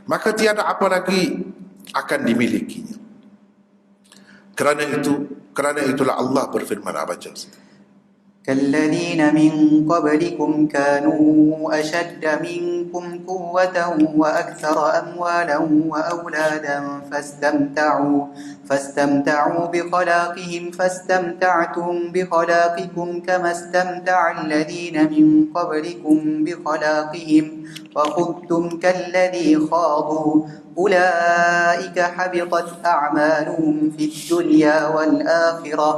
maka tiada apa lagi akan dimilikinya. Kerana itulah Allah berfirman, baca. كالذين من قبلكم كانوا أشد منكم قوة وأكثر أموالا وأولادا فاستمتعوا بخلاقهم فاستمتعتم بخلاقكم كما استمتع الذين من قبلكم بخلاقهم وخذتم كالذي خاضوا أولئك حبطت أعمالهم في الدنيا والآخرة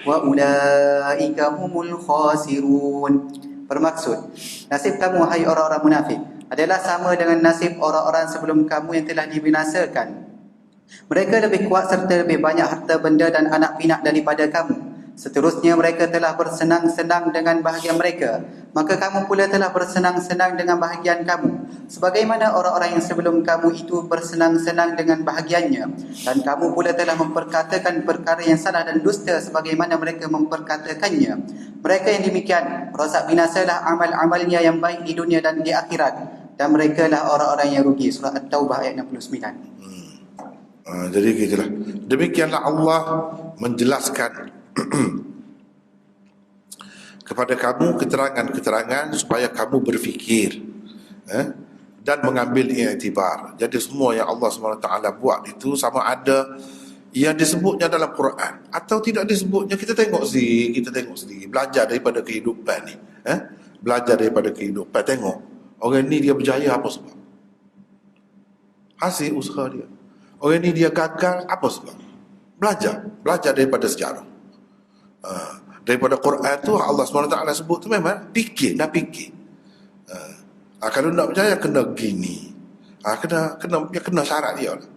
وأولئك هم الخاسرون. Bermaksud, nasib kamu hai orang-orang munafik adalah sama dengan nasib orang-orang sebelum kamu yang telah dibinasakan. Mereka lebih kuat serta lebih banyak harta benda dan anak pinak daripada kamu. Seterusnya mereka telah bersenang-senang dengan bahagian mereka, maka kamu pula telah bersenang-senang dengan bahagian kamu, sebagaimana orang-orang yang sebelum kamu itu bersenang-senang dengan bahagiannya, dan kamu pula telah memperkatakan perkara yang salah dan dusta sebagaimana mereka memperkatakannya. Mereka yang demikian rosak binasalah amal-amalnya yang baik di dunia dan di akhirat, dan mereka lah orang-orang yang rugi. Surah At-Taubah ayat 69. Jadi gitulah. Demikianlah Allah menjelaskan kepada kamu keterangan-keterangan supaya kamu berfikir dan mengambil iktibar. Jadi semua yang Allah SWT buat itu sama ada yang disebutnya dalam Quran atau tidak disebutnya, kita tengok sendiri, belajar daripada kehidupan ni. Belajar daripada kehidupan, tengok Orang ni dia berjaya apa sebab? Hasil usaha dia. Orang ni dia gagal apa sebab? Belajar daripada sejarah. Daripada Quran tu Allah SWT sebut tu memang fikir. Kalau nak berjaya kena gini. Kena syarat dia lah.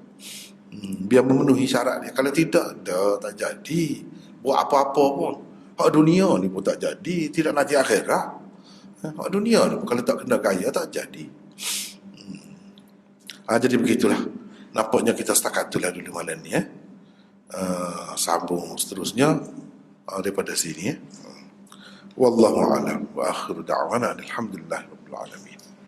Biar memenuhi syarat dia. Kalau tidak, tak jadi. Buat apa-apa pun. Hak dunia ni pun tak jadi. Tidak nanti akhirat. Hak dunia ni pun kalau tak kena gaya tak jadi. Jadi begitulah. Nampaknya kita setakat itulah dulu malam ni. Sambung seterusnya daripada sini. Wallahu a'lam wa akhiru da'wana alhamdulillah rabbil alamin.